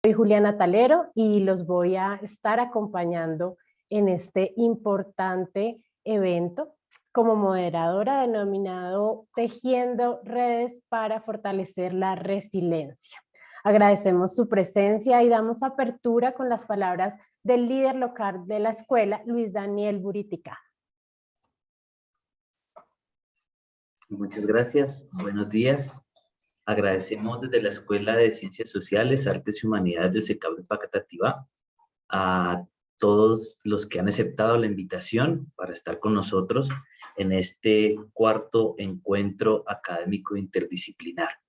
Soy Juliana Talero y los voy a estar acompañando en este importante evento como moderadora denominado Tejiendo Redes para Fortalecer la Resiliencia. Agradecemos su presencia y damos apertura con las palabras del líder local de la escuela, Luis Daniel Buritica. Muchas gracias, buenos días. Agradecemos desde la Escuela de Ciencias Sociales, Artes y Humanidades del SECAP de Facatativá a todos los que han aceptado la invitación para estar con nosotros en este cuarto encuentro académico interdisciplinar.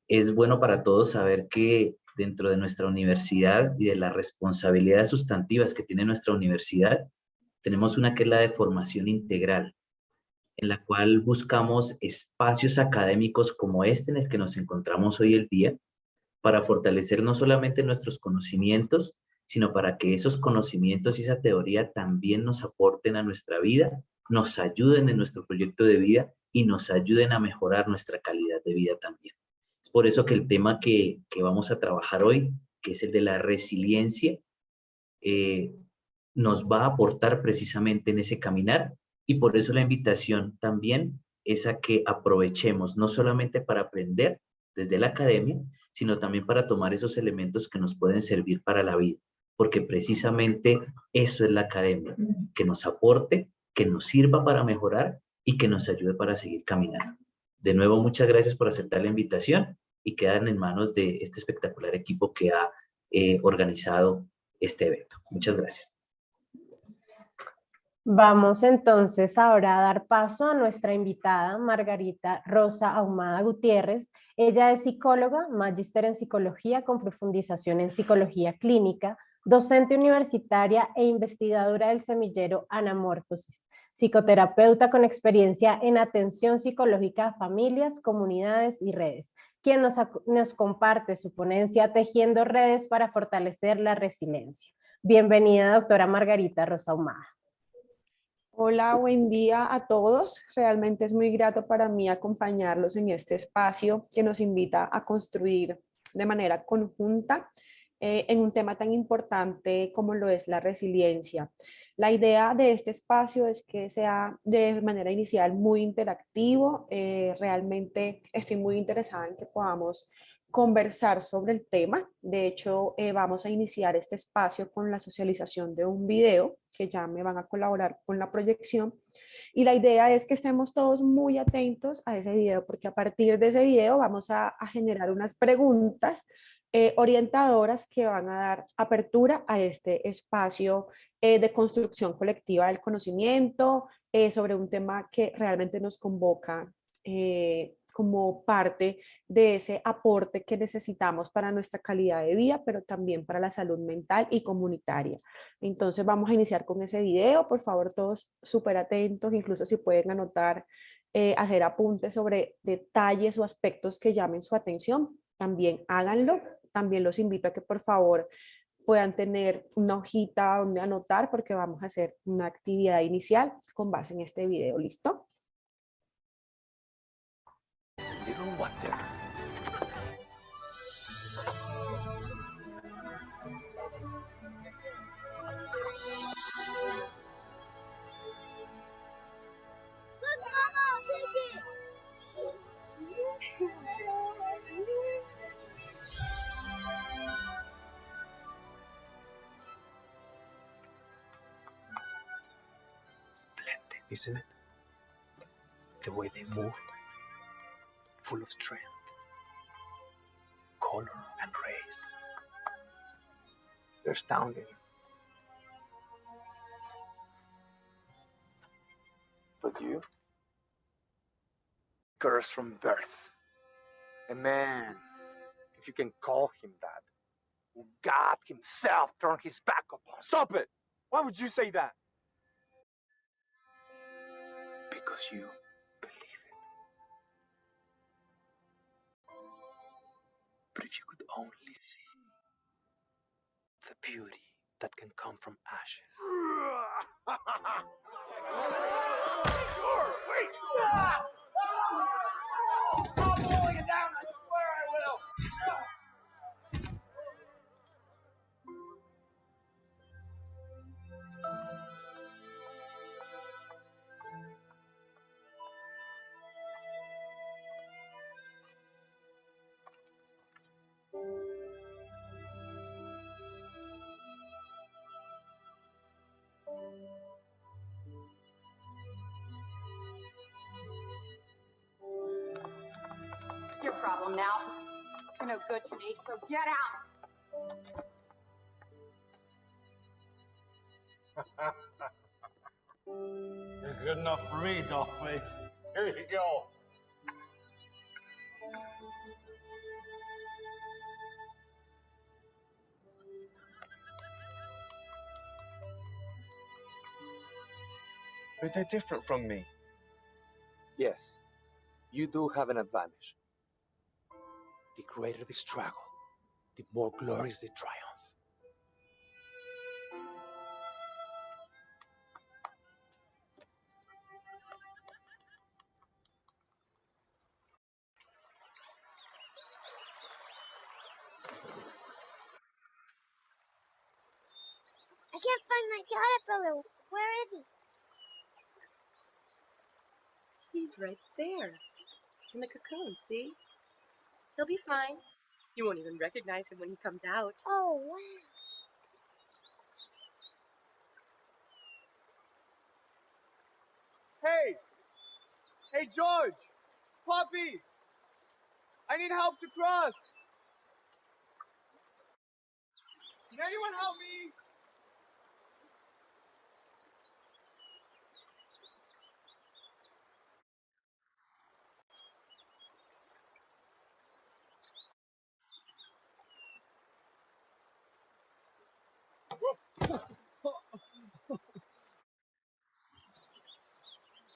Es bueno para todos saber que dentro de nuestra universidad y de las responsabilidades sustantivas que tiene nuestra universidad, tenemos una que es la de formación integral, en la cual buscamos espacios académicos como este en el que nos encontramos hoy el día, para fortalecer no solamente nuestros conocimientos, sino para que esos conocimientos y esa teoría también nos aporten a nuestra vida, nos ayuden en nuestro proyecto de vida y nos ayuden a mejorar nuestra calidad de vida también. Es por eso que el tema que vamos a trabajar hoy, que es el de la resiliencia, nos va a aportar precisamente en ese caminar, y por eso la invitación también es a que aprovechemos no solamente para aprender desde la academia, sino también para tomar esos elementos que nos pueden servir para la vida, porque precisamente eso es la academia, que nos aporte, que nos sirva para mejorar y que nos ayude para seguir caminando. De nuevo, muchas gracias por aceptar la invitación y quedan en manos de este espectacular equipo que ha organizado este evento. Muchas gracias. Vamos entonces ahora a dar paso a nuestra invitada, Margarita Rosa Ahumada Gutiérrez. Ella es psicóloga, magíster en psicología con profundización en psicología clínica, docente universitaria e investigadora del semillero Anamorfosis, psicoterapeuta con experiencia en atención psicológica a familias, comunidades y redes, quien nos comparte su ponencia Tejiendo Redes para Fortalecer la Resiliencia. Bienvenida, doctora Margarita Rosa Ahumada. Hola, buen día a todos. Realmente es muy grato para mí acompañarlos en este espacio que nos invita a construir de manera conjunta en un tema tan importante como lo es la resiliencia. La idea de este espacio es que sea de manera inicial muy interactivo. Realmente estoy muy interesada en que podamos conversar sobre el tema. De hecho, vamos a iniciar este espacio con la socialización de un video que ya me van a colaborar con la proyección. Y la idea es que estemos todos muy atentos a ese video, porque a partir de ese video vamos a generar unas preguntas orientadoras que van a dar apertura a este espacio de construcción colectiva del conocimiento sobre un tema que realmente nos convoca como parte de ese aporte que necesitamos para nuestra calidad de vida, pero también para la salud mental y comunitaria. Entonces vamos a iniciar con ese video. Por favor, todos súper atentos, incluso si pueden anotar, hacer apuntes sobre detalles o aspectos que llamen su atención, también háganlo. También los invito a que por favor puedan tener una hojita donde anotar, porque vamos a hacer una actividad inicial con base en este video. ¿Listo? Splendid, isn't it? The way they move, full of strength, color and race. They're astounding. But you? Cursed from birth. A man, if you can call him that, who God himself turned his back upon. Stop it! Why would you say that? Because you believe it. But if you could only see the beauty that can come from ashes. Wait! I'm pulling it down, I swear I will! problem now. You're no good to me, so get out. You're good enough for me, Dollface. Here you go. But they're different from me. Yes, you do have an advantage. The greater the struggle, the more glorious the triumph. I can't find my caterpillar. Where is he? He's right there. In the cocoon, see? He'll be fine. You won't even recognize him when he comes out. Oh, wow. Hey! Hey, George! Poppy! I need help to cross! Can anyone help me?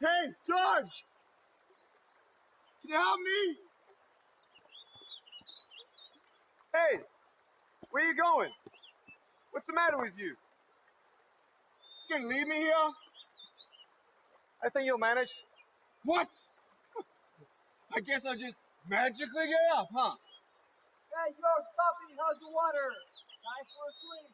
Hey, George! Can you help me? Hey! Where you going? What's the matter with you? Just gonna leave me here? I think you'll manage. What? I guess I'll just magically get up, huh? Hey, George, Poppy, how's the water? Time for a swim.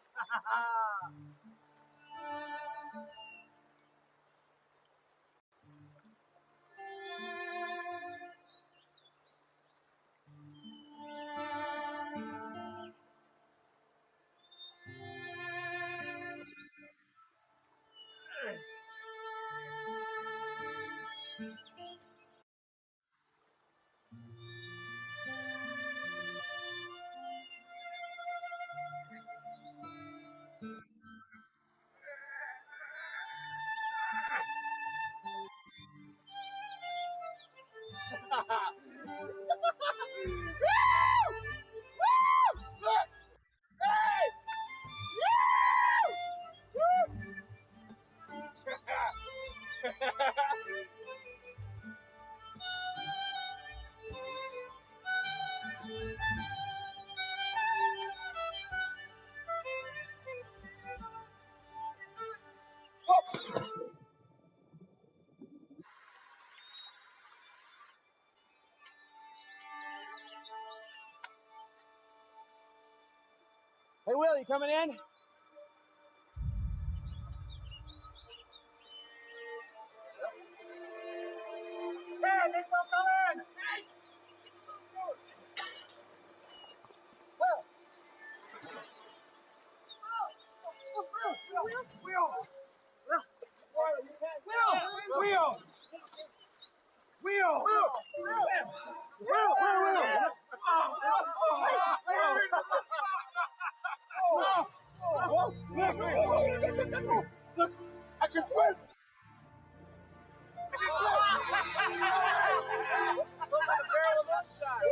Hey, Will, you coming in? Hey, Nico, come in! Hey! Will! Look, I can swim! Look like a barrel of moonshine!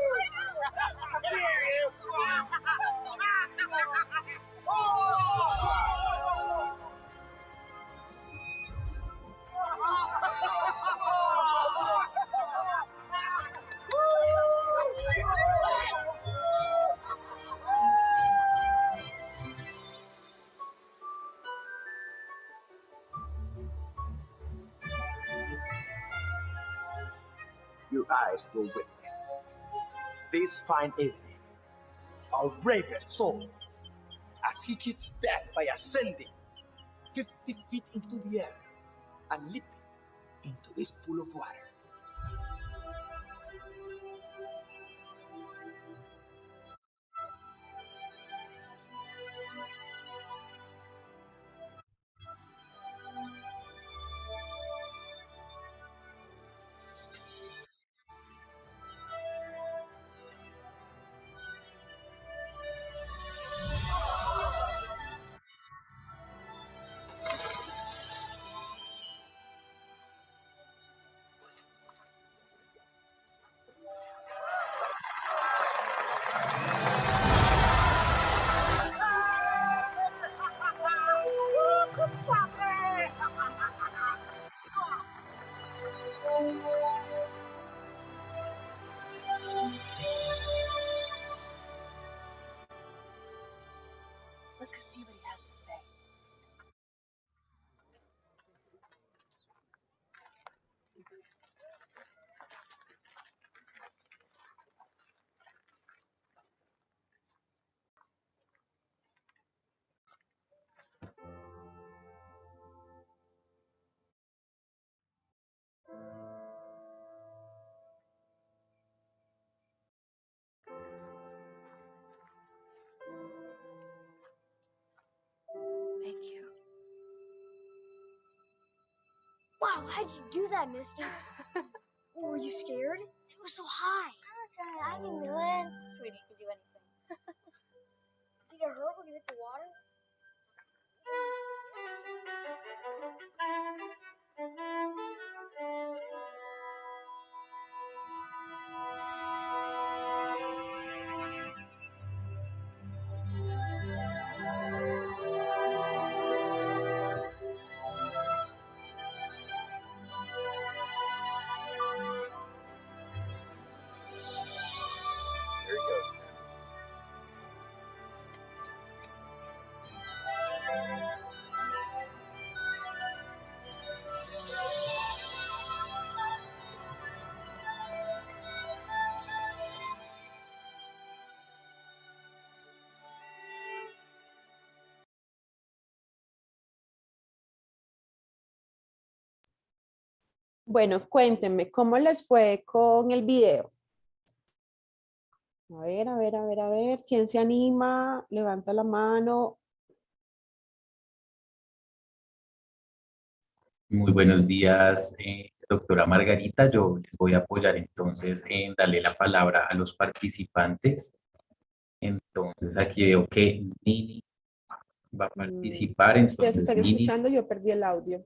Your eyes will witness this fine evening our bravest soul as he cheats death by ascending 50 feet into the air and leaping into this pool of water. Let's go see what he has to say. Thank you. Wow, how'd you do that, mister? Were you scared? It was so high. I'll try. I can do it. Sweetie, you can do anything. Did you get hurt when you hit the water? There he goes. Bueno, cuéntenme, ¿cómo les fue con el video? A ver, ¿quién se anima? Levanta la mano. Muy buenos días, doctora Margarita. Yo les voy a apoyar entonces en darle la palabra a los participantes. Entonces aquí veo que Nini va a participar. Ustedes Entonces, están Nini, escuchando, yo perdí el audio.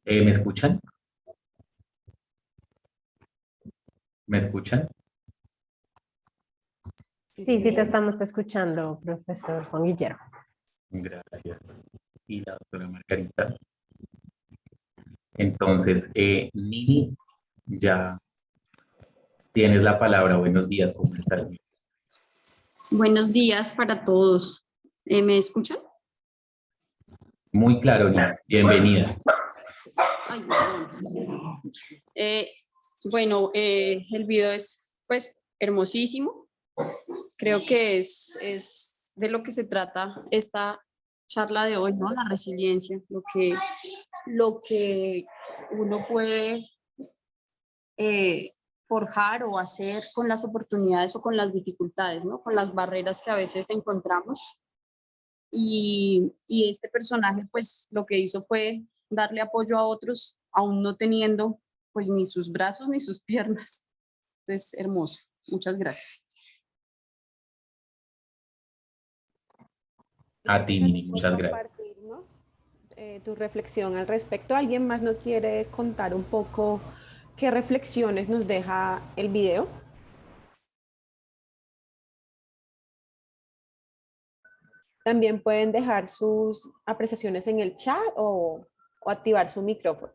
¿me escuchan? ¿Me escuchan? Sí, sí te estamos escuchando, profesor Juan Guillermo. Gracias. Y la doctora Margarita. Entonces, Nini, ya tienes la palabra. Buenos días, ¿cómo estás? Buenos días para todos. ¿Me escuchan? Muy claro, Nini. Bienvenida. Ay, perdón. Bueno, el video es pues hermosísimo. Creo que es de lo que se trata esta charla de hoy, ¿no? La resiliencia, lo que uno puede forjar o hacer con las oportunidades o con las dificultades, ¿no? Con las barreras que a veces encontramos. Y este personaje, pues, lo que hizo fue darle apoyo a otros, aún no teniendo, pues, ni sus brazos ni sus piernas. Entonces, hermoso. Muchas gracias. A ti, Nini, por muchas gracias. compartirnos tu reflexión al respecto. ¿Alguien más nos quiere contar un poco qué reflexiones nos deja el video? También pueden dejar sus apreciaciones en el chat o activar su micrófono.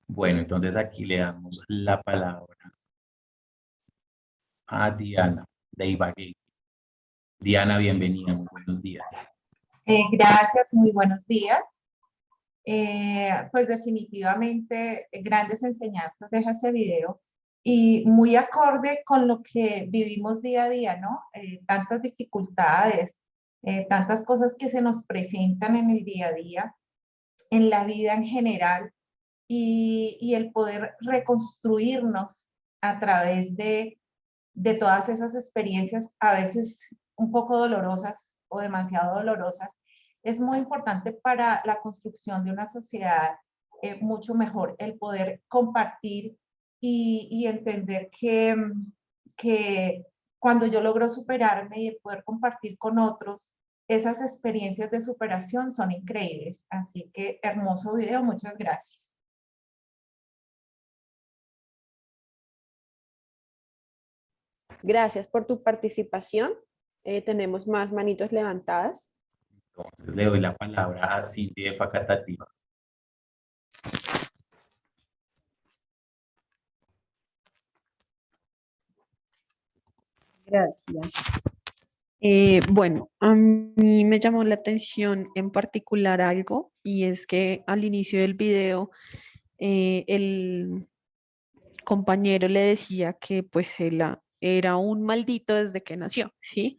Bueno, entonces aquí le damos la palabra a Diana de Ibagué. Diana, bienvenida, muy buenos días. Gracias, muy buenos días. Pues definitivamente grandes enseñanzas deja ese video y muy acorde con lo que vivimos día a día, ¿no? Tantas dificultades, tantas cosas que se nos presentan en el día a día, en la vida en general y el poder reconstruirnos a través de todas esas experiencias, a veces un poco dolorosas o demasiado dolorosas, es muy importante para la construcción de una sociedad mucho mejor el poder compartir y entender que cuando yo logro superarme y el poder compartir con otros, esas experiencias de superación son increíbles. Así que hermoso video, muchas gracias. Gracias por tu participación. Tenemos más manitos levantadas. Entonces le doy la palabra a Cindy de Facatativa. Gracias. Bueno, a mí me llamó la atención en particular algo y es que al inicio del video el compañero le decía que pues él era un maldito desde que nació, ¿sí?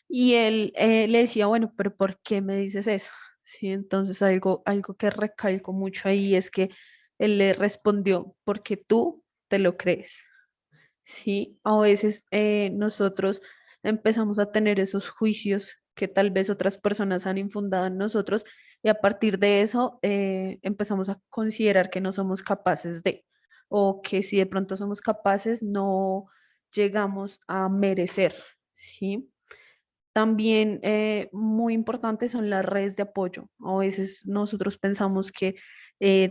Y él le decía, bueno, pero ¿por qué me dices eso? Sí, entonces algo que recalco mucho ahí es que él le respondió, porque tú te lo crees. Sí, a veces nosotros empezamos a tener esos juicios que tal vez otras personas han infundado en nosotros y a partir de eso empezamos a considerar que no somos capaces de, o que si de pronto somos capaces, no llegamos a merecer, ¿sí? También muy importantes son las redes de apoyo. A veces nosotros pensamos que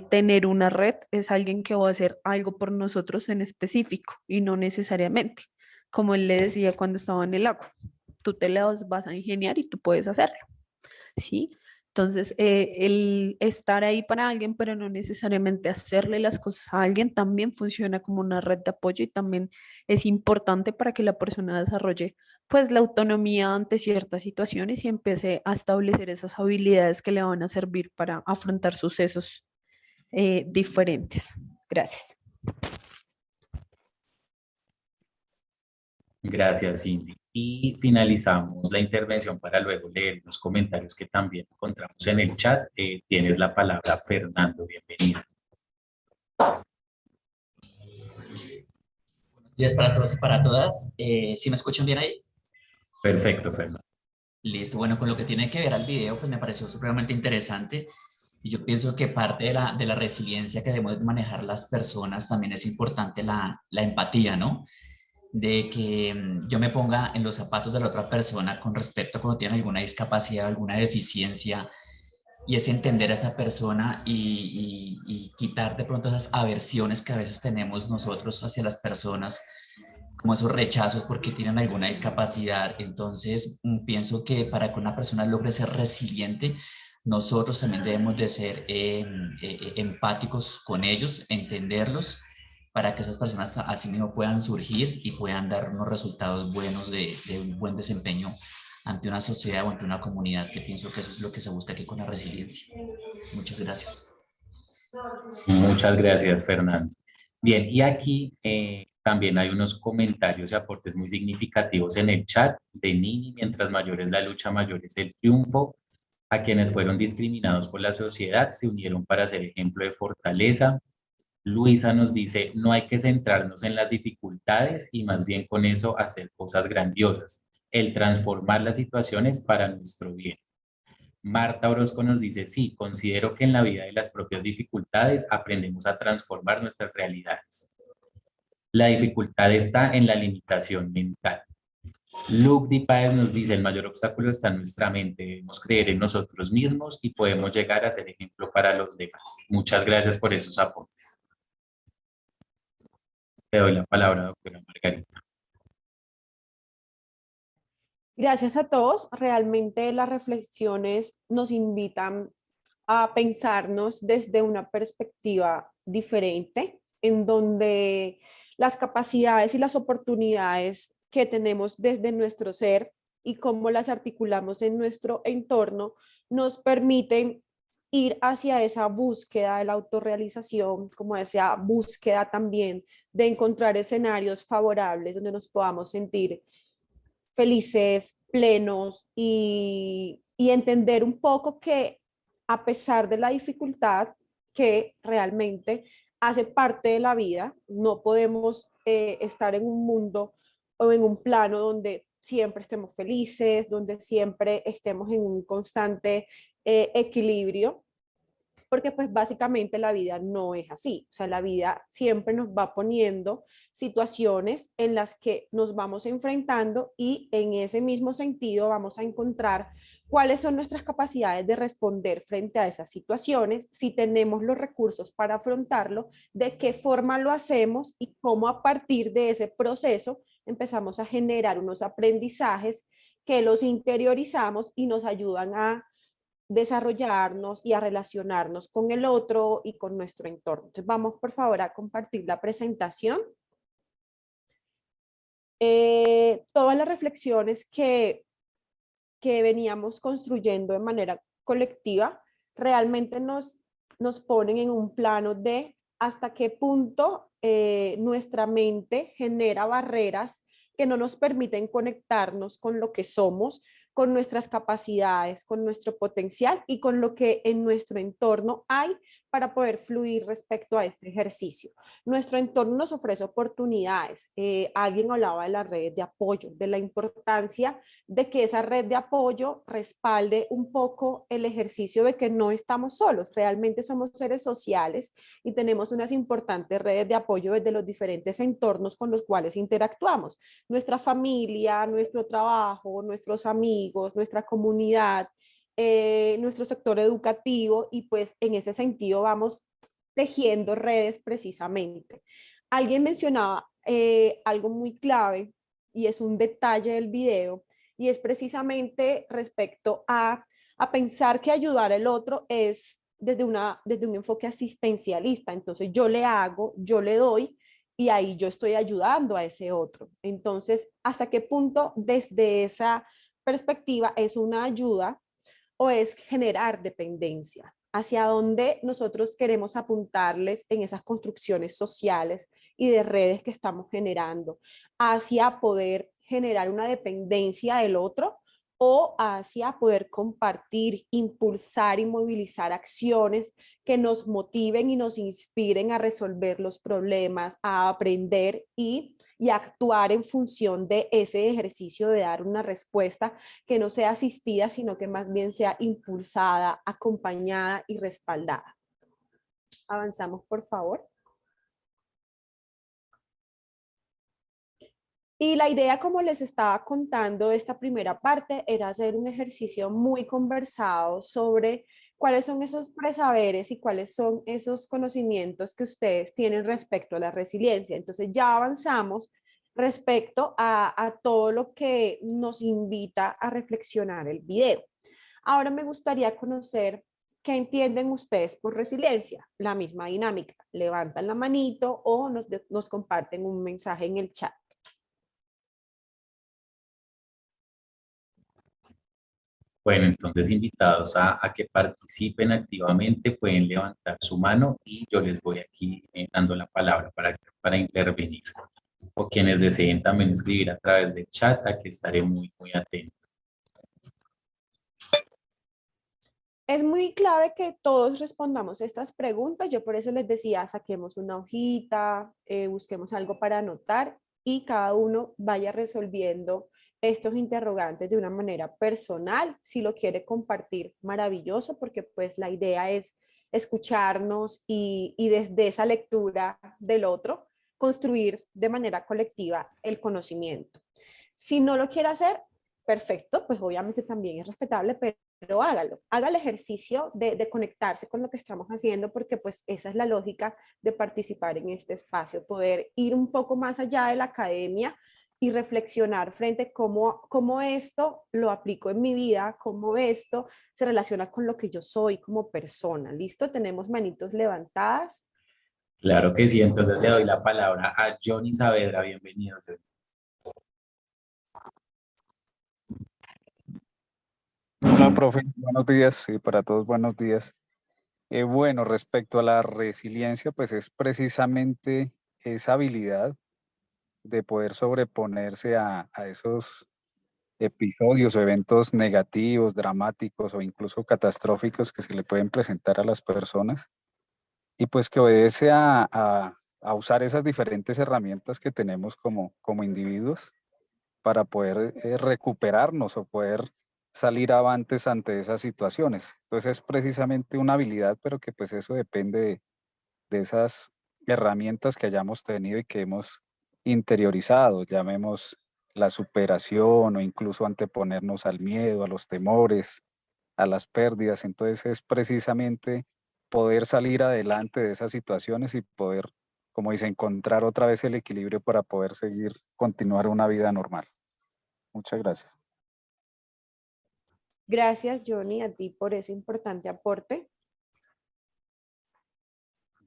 tener una red es alguien que va a hacer algo por nosotros en específico y no necesariamente. Como él le decía cuando estaba en el agua, tú te las vas a ingeniar y tú puedes hacerlo. ¿Sí? Entonces, el estar ahí para alguien, pero no necesariamente hacerle las cosas a alguien, también funciona como una red de apoyo y también es importante para que la persona desarrolle pues la autonomía ante ciertas situaciones y empiece a establecer esas habilidades que le van a servir para afrontar sucesos diferentes. Gracias. Gracias, Cindy. Y finalizamos la intervención para luego leer los comentarios que también encontramos en el chat. Tienes la palabra, Fernando. Bienvenido. Buenos días para todos y para todas. ¿Sí me escuchan bien ahí? Perfecto, Fernando. Listo. Bueno, con lo que tiene que ver al video, pues me pareció supremamente interesante. Y yo pienso que parte de la resiliencia que debemos manejar las personas también es importante la empatía, ¿no? De que yo me ponga en los zapatos de la otra persona con respecto a cuando tiene alguna discapacidad, alguna deficiencia, y es entender a esa persona y quitar de pronto esas aversiones que a veces tenemos nosotros hacia las personas, como esos rechazos porque tienen alguna discapacidad. Entonces, pienso que para que una persona logre ser resiliente, nosotros también debemos de ser empáticos con ellos, entenderlos, para que esas personas así mismo puedan surgir y puedan dar unos resultados buenos de un buen desempeño ante una sociedad o ante una comunidad, que pienso que eso es lo que se busca aquí con la resiliencia. Muchas gracias. Muchas gracias, Fernando. Bien, y aquí también hay unos comentarios y aportes muy significativos en el chat de Nini: mientras mayor es la lucha, mayor es el triunfo. A quienes fueron discriminados por la sociedad se unieron para ser ejemplo de fortaleza. Luisa nos dice: no hay que centrarnos en las dificultades y más bien con eso hacer cosas grandiosas, el transformar las situaciones para nuestro bien. Marta Orozco nos dice: sí, considero que en la vida de las propias dificultades aprendemos a transformar nuestras realidades. La dificultad está en la limitación mental. Luke Di Páez nos dice: el mayor obstáculo está en nuestra mente, debemos creer en nosotros mismos y podemos llegar a ser ejemplo para los demás. Muchas gracias por esos aportes. Te doy la palabra, doctora Margarita. Gracias a todos. Realmente las reflexiones nos invitan a pensarnos desde una perspectiva diferente, en donde las capacidades y las oportunidades que tenemos desde nuestro ser y cómo las articulamos en nuestro entorno nos permiten ir hacia esa búsqueda de la autorrealización, como esa búsqueda también de encontrar escenarios favorables donde nos podamos sentir felices, plenos y entender un poco que a pesar de la dificultad que realmente hace parte de la vida, no podemos estar en un mundo o en un plano donde siempre estemos felices, donde siempre estemos en un constante equilibrio, porque pues básicamente la vida no es así, o sea, la vida siempre nos va poniendo situaciones en las que nos vamos enfrentando y en ese mismo sentido vamos a encontrar cuáles son nuestras capacidades de responder frente a esas situaciones, si tenemos los recursos para afrontarlo, de qué forma lo hacemos y cómo a partir de ese proceso empezamos a generar unos aprendizajes que los interiorizamos y nos ayudan a desarrollarnos y a relacionarnos con el otro y con nuestro entorno. Entonces vamos por favor a compartir la presentación. Todas las reflexiones que que veníamos construyendo de manera colectiva realmente nos ponen en un plano de hasta qué punto nuestra mente genera barreras que no nos permiten conectarnos con lo que somos, con nuestras capacidades, con nuestro potencial y con lo que en nuestro entorno hay para poder fluir respecto a este ejercicio. Nuestro entorno nos ofrece oportunidades. Alguien hablaba de las redes de apoyo, de la importancia de que esa red de apoyo respalde un poco el ejercicio de que no estamos solos, realmente somos seres sociales y tenemos unas importantes redes de apoyo desde los diferentes entornos con los cuales interactuamos. Nuestra familia, nuestro trabajo, nuestros amigos, nuestra comunidad, nuestro sector educativo, y pues en ese sentido vamos tejiendo redes precisamente. Alguien mencionaba algo muy clave y es un detalle del video, y es precisamente respecto a pensar que ayudar al otro es desde un enfoque asistencialista. Entonces yo le hago, yo le doy, y ahí yo estoy ayudando a ese otro. Entonces, ¿hasta qué punto desde esa perspectiva es una ayuda o es generar dependencia? Hacia dónde nosotros queremos apuntarles en esas construcciones sociales y de redes que estamos generando, hacia poder generar una dependencia del otro o hacia poder compartir, impulsar y movilizar acciones que nos motiven y nos inspiren a resolver los problemas, a aprender y actuar en función de ese ejercicio de dar una respuesta que no sea asistida, sino que más bien sea impulsada, acompañada y respaldada. Avanzamos, por favor. Y la idea, como les estaba contando, de esta primera parte era hacer un ejercicio muy conversado sobre cuáles son esos presaberes y cuáles son esos conocimientos que ustedes tienen respecto a la resiliencia. Entonces ya avanzamos respecto a todo lo que nos invita a reflexionar el video. Ahora me gustaría conocer qué entienden ustedes por resiliencia. La misma dinámica, levantan la manito o nos comparten un mensaje en el chat. Bueno, entonces invitados a que participen activamente, pueden levantar su mano y yo les voy aquí dando la palabra para intervenir. O quienes deseen también escribir a través del chat, aquí estaré muy atento. Es muy clave que todos respondamos estas preguntas. Yo por eso les decía, saquemos una hojita, busquemos algo para anotar y cada uno vaya resolviendo estos interrogantes de una manera personal. Si lo quiere compartir, maravilloso, porque pues la idea es escucharnos y desde esa lectura del otro, construir de manera colectiva el conocimiento. Si no lo quiere hacer, perfecto, pues obviamente también es respetable, pero hágalo, haga el ejercicio de conectarse con lo que estamos haciendo, porque pues esa es la lógica de participar en este espacio, poder ir un poco más allá de la academia y reflexionar frente a cómo esto lo aplico en mi vida, cómo esto se relaciona con lo que yo soy como persona. ¿Listo? Tenemos manitos levantadas. Claro que sí, entonces le doy la palabra a Johnny Saavedra. Bienvenido. Hola, profe. Buenos días. Sí, para todos buenos días. Bueno, respecto a la resiliencia, pues es precisamente esa habilidad de poder sobreponerse a esos episodios o eventos negativos, dramáticos o incluso catastróficos que se le pueden presentar a las personas, y pues que obedece a usar esas diferentes herramientas que tenemos como individuos para poder recuperarnos o poder salir avantes ante esas situaciones. Entonces es precisamente una habilidad, pero que pues eso depende de esas herramientas que hayamos tenido y que hemos interiorizado, llamemos la superación o incluso anteponernos al miedo, a los temores, a las pérdidas. Entonces es precisamente poder salir adelante de esas situaciones y poder, como dice, encontrar otra vez el equilibrio para poder seguir, continuar una vida normal. Muchas gracias. Gracias, Johnny, a ti por ese importante aporte.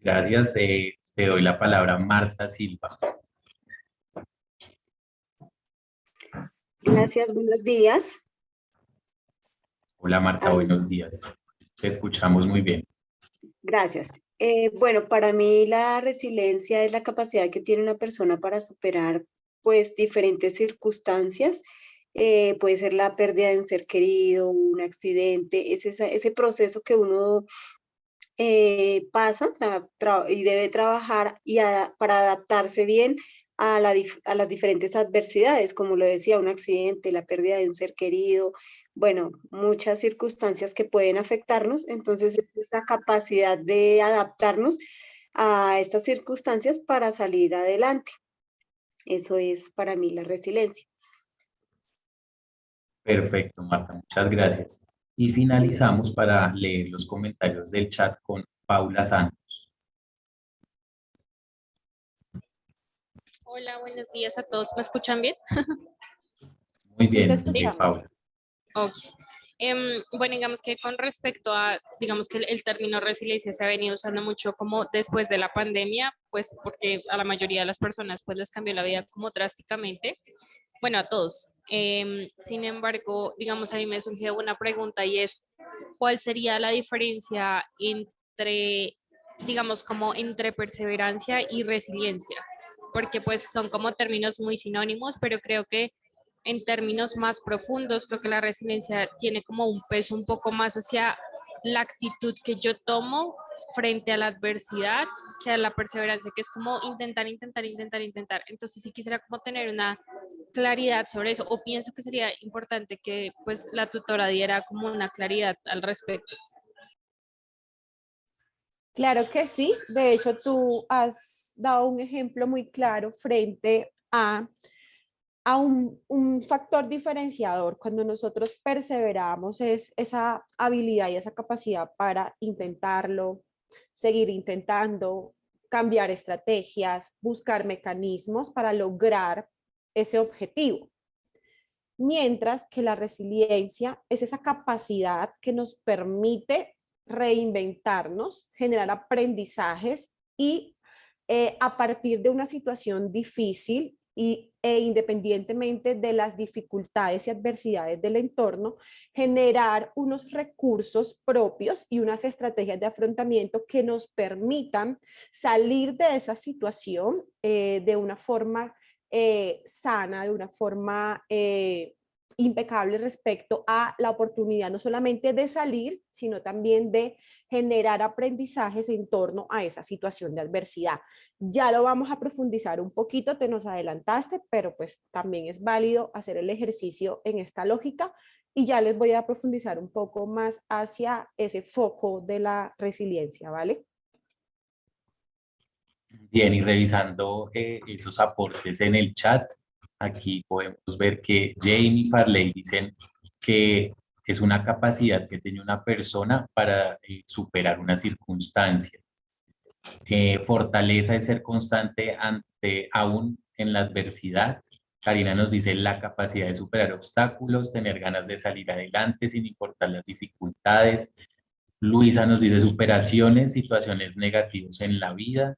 Gracias. Te doy la palabra a Marta Silva. Gracias, buenos días. Hola Marta, buenos días. Te escuchamos muy bien. Gracias. Bueno, para mí la resiliencia es la capacidad que tiene una persona para superar pues diferentes circunstancias. Puede ser la pérdida de un ser querido, un accidente, es ese proceso que uno pasa, o sea, y debe trabajar para adaptarse bien a las diferentes adversidades, como lo decía, un accidente, la pérdida de un ser querido, bueno, muchas circunstancias que pueden afectarnos, entonces es esa capacidad de adaptarnos a estas circunstancias para salir adelante. Eso es para mí la resiliencia. Perfecto, Marta, muchas gracias. Y finalizamos para leer los comentarios del chat con Paula Santos. Hola, buenos días a todos. ¿Me escuchan bien? Muy Sí, te bien, escuchamos. Paula. Ok. Bueno, digamos que con respecto a, digamos que el término resiliencia se ha venido usando mucho como después de la pandemia, pues porque a la mayoría de las personas pues les cambió la vida como drásticamente, bueno, a todos. Sin embargo, digamos, a mí me surgió una pregunta y es, ¿cuál sería la diferencia entre, digamos, como entre perseverancia y resiliencia? Porque pues son como términos muy sinónimos, pero creo que en términos más profundos, creo que la resiliencia tiene como un peso un poco más hacia la actitud que yo tomo frente a la adversidad que a la perseverancia, que es como intentar, intentar, intentar, intentar. Entonces sí quisiera como tener una claridad sobre eso, o pienso que sería importante que pues la tutora diera como una claridad al respecto. Claro que sí. De hecho, tú has dado un ejemplo muy claro frente a un factor diferenciador. Cuando nosotros perseveramos es esa habilidad y esa capacidad para intentarlo, seguir intentando, cambiar estrategias, buscar mecanismos para lograr ese objetivo. Mientras que la resiliencia es esa capacidad que nos permite reinventarnos, generar aprendizajes y a partir de una situación difícil e independientemente de las dificultades y adversidades del entorno, generar unos recursos propios y unas estrategias de afrontamiento que nos permitan salir de esa situación de una forma sana, de una forma impecable respecto a la oportunidad no solamente de salir, sino también de generar aprendizajes en torno a esa situación de adversidad. Ya lo vamos a profundizar un poquito, te nos adelantaste, pero pues también es válido hacer el ejercicio en esta lógica y ya les voy a profundizar un poco más hacia ese foco de la resiliencia, ¿vale? Bien, y revisando esos aportes en el chat, aquí podemos ver que Jamie y Farley dicen que es una capacidad que tiene una persona para superar una circunstancia. Fortaleza es ser constante aún en la adversidad. Karina nos dice la capacidad de superar obstáculos, tener ganas de salir adelante sin importar las dificultades. Luisa nos dice superaciones, situaciones negativas en la vida.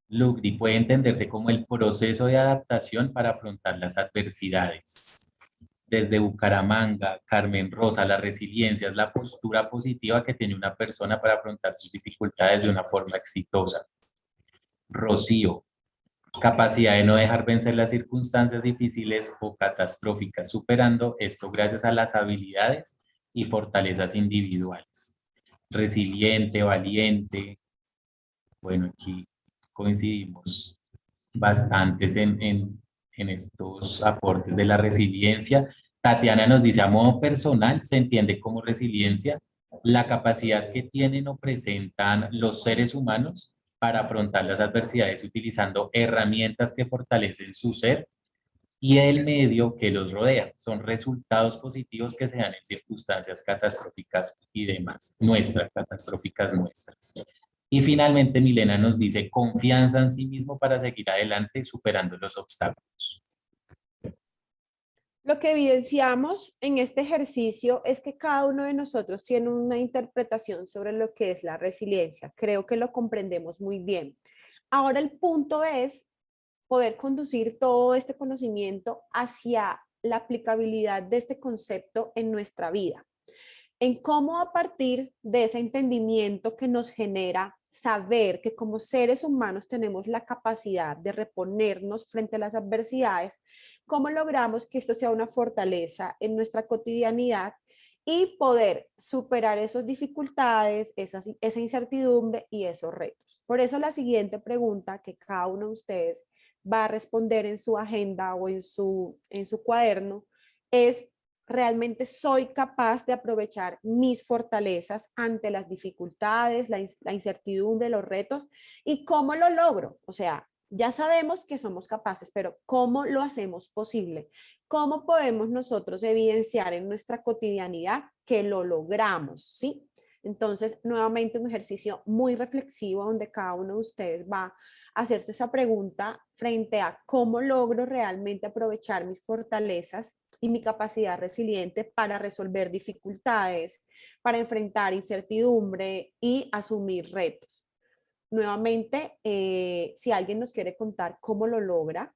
Lugdi puede entenderse como el proceso de adaptación para afrontar las adversidades. Desde Bucaramanga, Carmen Rosa, la resiliencia es la postura positiva que tiene una persona para afrontar sus dificultades de una forma exitosa. Rocío, capacidad de no dejar vencer las circunstancias difíciles o catastróficas, superando esto gracias a las habilidades y fortalezas individuales. Resiliente, valiente, bueno, aquí coincidimos bastantes en estos aportes de la resiliencia. Tatiana nos dice, a modo personal, se entiende como resiliencia la capacidad que tienen o presentan los seres humanos para afrontar las adversidades utilizando herramientas que fortalecen su ser y el medio que los rodea. Son resultados positivos que se dan en circunstancias catastróficas y demás, catastróficas nuestras. Y finalmente Milena nos dice confianza en sí mismo para seguir adelante superando los obstáculos. Lo que evidenciamos en este ejercicio es que cada uno de nosotros tiene una interpretación sobre lo que es la resiliencia. Creo que lo comprendemos muy bien. Ahora el punto es poder conducir todo este conocimiento hacia la aplicabilidad de este concepto en nuestra vida. en cómo a partir de ese entendimiento que nos genera saber que como seres humanos tenemos la capacidad de reponernos frente a las adversidades, cómo logramos que esto sea una fortaleza en nuestra cotidianidad y poder superar esas dificultades, esa incertidumbre y esos retos. Por eso la siguiente pregunta que cada uno de ustedes va a responder en su agenda o en su cuaderno es: ¿realmente soy capaz de aprovechar mis fortalezas ante las dificultades, la incertidumbre, los retos? ¿Y cómo lo logro? O sea, ya sabemos que somos capaces, pero ¿cómo lo hacemos posible? ¿Cómo podemos nosotros evidenciar en nuestra cotidianidad que lo logramos? ¿Sí? Entonces, nuevamente un ejercicio muy reflexivo donde cada uno de ustedes va a hacerse esa pregunta frente a cómo logro realmente aprovechar mis fortalezas y mi capacidad resiliente para resolver dificultades, para enfrentar incertidumbre y asumir retos. Nuevamente, si alguien nos quiere contar cómo lo logra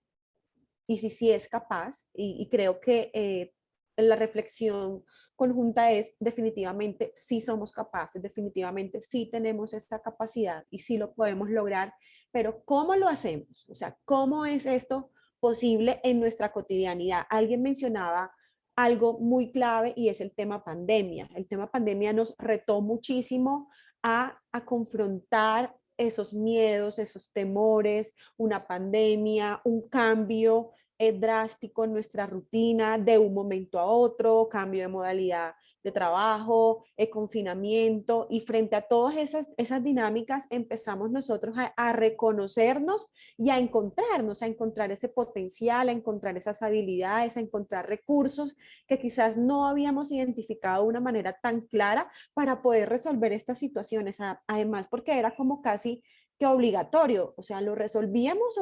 y si es capaz, y creo que la reflexión conjunta es definitivamente sí somos capaces, definitivamente sí tenemos esta capacidad y sí lo podemos lograr, pero ¿cómo lo hacemos? O sea, ¿cómo es esto posible en nuestra cotidianidad? Alguien mencionaba algo muy clave y es el tema pandemia. El tema pandemia nos retó muchísimo a confrontar esos miedos, esos temores, una pandemia, un cambio drástico en nuestra rutina de un momento a otro, cambio de modalidad de trabajo, confinamiento, y frente a todas esas dinámicas empezamos nosotros a reconocernos y a encontrar ese potencial, a encontrar esas habilidades, a encontrar recursos que quizás no habíamos identificado de una manera tan clara para poder resolver estas situaciones, además porque era como casi que obligatorio, o sea, lo resolvíamos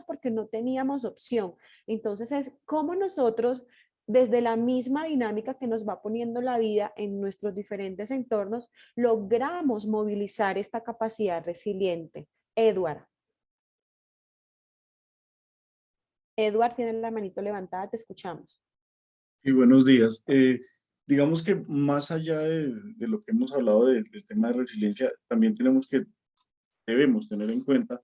porque no teníamos opción. Entonces es como nosotros, desde la misma dinámica que nos va poniendo la vida en nuestros diferentes entornos, logramos movilizar esta capacidad resiliente. Edward. Edward tiene la manito levantada, te escuchamos. Y buenos días. Digamos que más allá de lo que hemos hablado del tema de resiliencia, también debemos tener en cuenta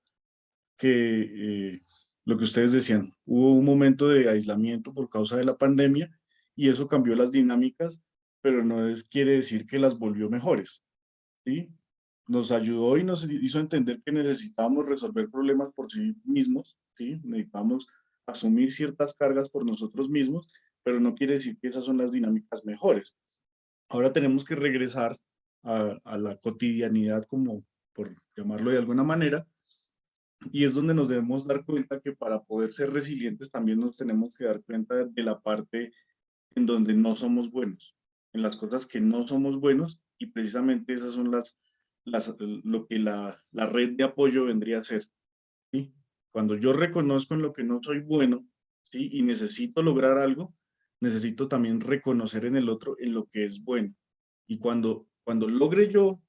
que lo que ustedes decían, hubo un momento de aislamiento por causa de la pandemia y eso cambió las dinámicas, pero quiere decir que las volvió mejores, ¿sí? Nos ayudó y nos hizo entender que necesitábamos resolver problemas por sí mismos, ¿sí? Necesitamos asumir ciertas cargas por nosotros mismos, pero no quiere decir que esas son las dinámicas mejores. Ahora tenemos que regresar a la cotidianidad, como por llamarlo de alguna manera, y es donde nos debemos dar cuenta que para poder ser resilientes también nos tenemos que dar cuenta de la parte en donde no somos buenos, en las cosas que no somos buenos, y precisamente esas son lo que la red de apoyo vendría a ser, ¿sí? Cuando yo reconozco en lo que no soy bueno, ¿sí? Y necesito lograr algo, necesito también reconocer en el otro en lo que es bueno. Y cuando logre yo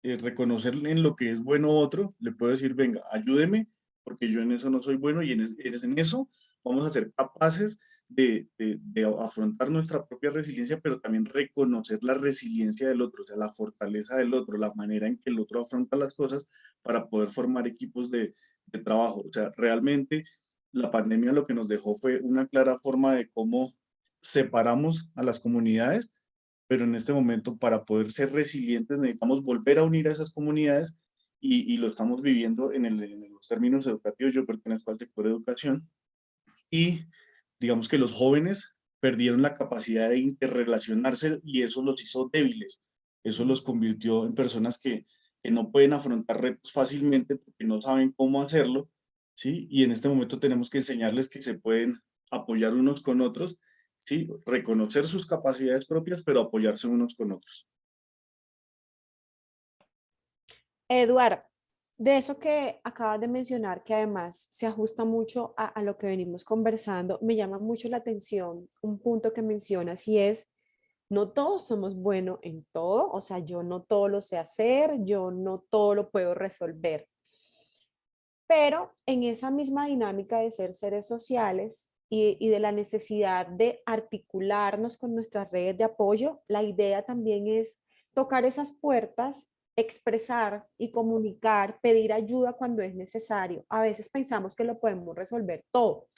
reconocer en lo que es bueno otro, le puedo decir, venga, ayúdeme, porque yo en eso no soy bueno y en eso vamos a ser capaces de afrontar nuestra propia resiliencia, pero también reconocer la resiliencia del otro, o sea, la fortaleza del otro, la manera en que el otro afronta las cosas para poder formar equipos de trabajo. O sea, realmente la pandemia lo que nos dejó fue una clara forma de cómo separamos a las comunidades, pero en este momento para poder ser resilientes necesitamos volver a unir a esas comunidades y lo estamos viviendo en los términos educativos. Yo pertenezco al sector de educación y digamos que los jóvenes perdieron la capacidad de interrelacionarse y eso los hizo débiles, eso los convirtió en personas que no pueden afrontar retos fácilmente porque no saben cómo hacerlo, ¿sí? Y en este momento tenemos que enseñarles que se pueden apoyar unos con otros, ¿sí? Reconocer sus capacidades propias, pero apoyarse unos con otros. Eduard, de eso que acabas de mencionar, que además se ajusta mucho a lo que venimos conversando, me llama mucho la atención un punto que mencionas y es, no todos somos buenos en todo, o sea, yo no todo lo sé hacer, yo no todo lo puedo resolver. Pero en esa misma dinámica de ser seres sociales, y de la necesidad de articularnos con nuestras redes de apoyo, la idea también es tocar esas puertas, expresar y comunicar, pedir ayuda cuando es necesario. A veces pensamos que lo podemos resolver todo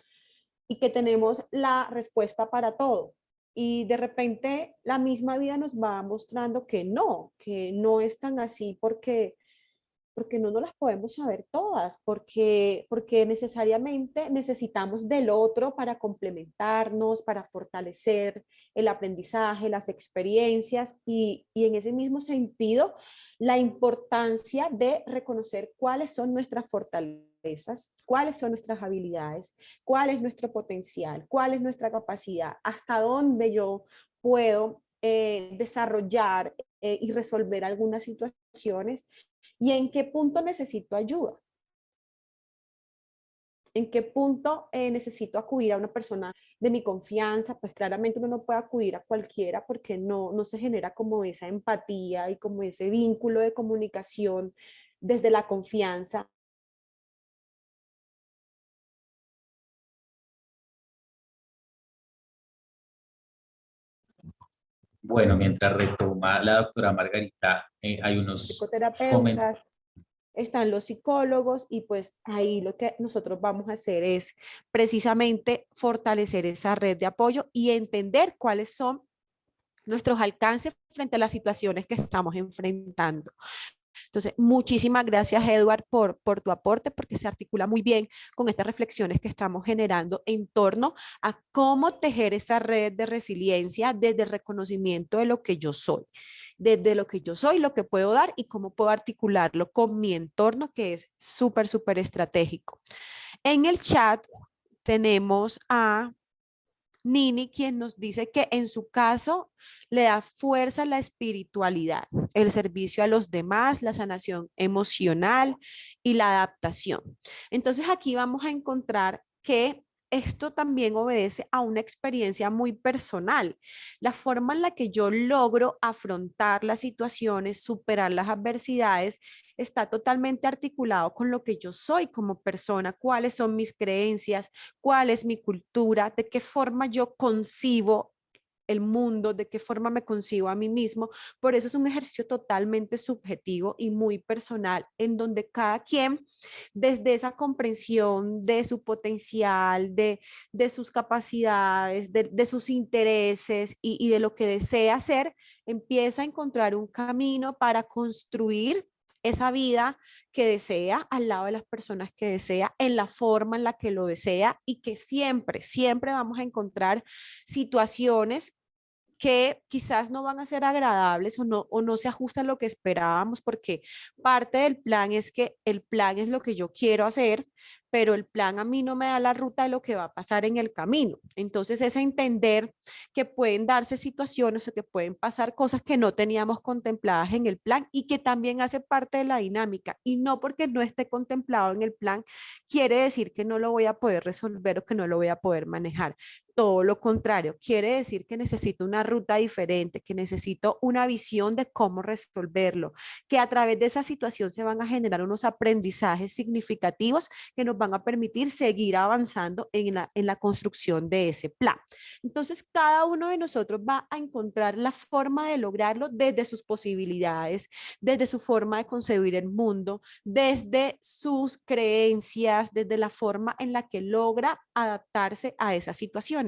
y que tenemos la respuesta para todo. Y de repente la misma vida nos va mostrando que no es tan así porque no nos las podemos saber todas, porque necesariamente necesitamos del otro para complementarnos, para fortalecer el aprendizaje, las experiencias y en ese mismo sentido, la importancia de reconocer cuáles son nuestras fortalezas, cuáles son nuestras habilidades, cuál es nuestro potencial, cuál es nuestra capacidad, hasta dónde yo puedo desarrollar y resolver algunas situaciones y en qué punto necesito ayuda. ¿En qué punto necesito acudir a una persona de mi confianza? Pues claramente uno no puede acudir a cualquiera porque no se genera como esa empatía y como ese vínculo de comunicación desde la confianza. Bueno, mientras retoma la doctora Margarita, hay unos Psicoterapeutas, están los psicólogos y pues ahí lo que nosotros vamos a hacer es precisamente fortalecer esa red de apoyo y entender cuáles son nuestros alcances frente a las situaciones que estamos enfrentando. Entonces, muchísimas gracias, Edward, por tu aporte, porque se articula muy bien con estas reflexiones que estamos generando en torno a cómo tejer esa red de resiliencia desde el reconocimiento de lo que yo soy, desde lo que yo soy, lo que puedo dar y cómo puedo articularlo con mi entorno, que es súper, súper estratégico. En el chat tenemos a Nini, quien nos dice que en su caso le da fuerza a la espiritualidad, el servicio a los demás, la sanación emocional y la adaptación. Entonces aquí vamos a encontrar que esto también obedece a una experiencia muy personal. La forma en la que yo logro afrontar las situaciones, superar las adversidades, está totalmente articulado con lo que yo soy como persona, cuáles son mis creencias, cuál es mi cultura, de qué forma yo concibo el mundo, de qué forma me concibo a mí mismo. Por eso es un ejercicio totalmente subjetivo y muy personal, en donde cada quien, desde esa comprensión de su potencial, de sus capacidades, de sus intereses y de lo que desea hacer, empieza a encontrar un camino para construir esa vida que desea al lado de las personas que desea, en la forma en la que lo desea y que siempre, siempre vamos a encontrar situaciones que quizás no van a ser agradables o no se ajustan a lo que esperábamos, porque parte del plan es que el plan es lo que yo quiero hacer, pero el plan a mí no me da la ruta de lo que va a pasar en el camino. Entonces es entender que pueden darse situaciones o que pueden pasar cosas que no teníamos contempladas en el plan y que también hace parte de la dinámica. Y no porque no esté contemplado en el plan, quiere decir que no lo voy a poder resolver o que no lo voy a poder manejar. Todo lo contrario, quiere decir que necesito una ruta diferente, que necesito una visión de cómo resolverlo, que a través de esa situación se van a generar unos aprendizajes significativos que nos van a permitir seguir avanzando en la construcción de ese plan. Entonces, cada uno de nosotros va a encontrar la forma de lograrlo desde sus posibilidades, desde su forma de concebir el mundo, desde sus creencias, desde la forma en la que logra adaptarse a esas situaciones.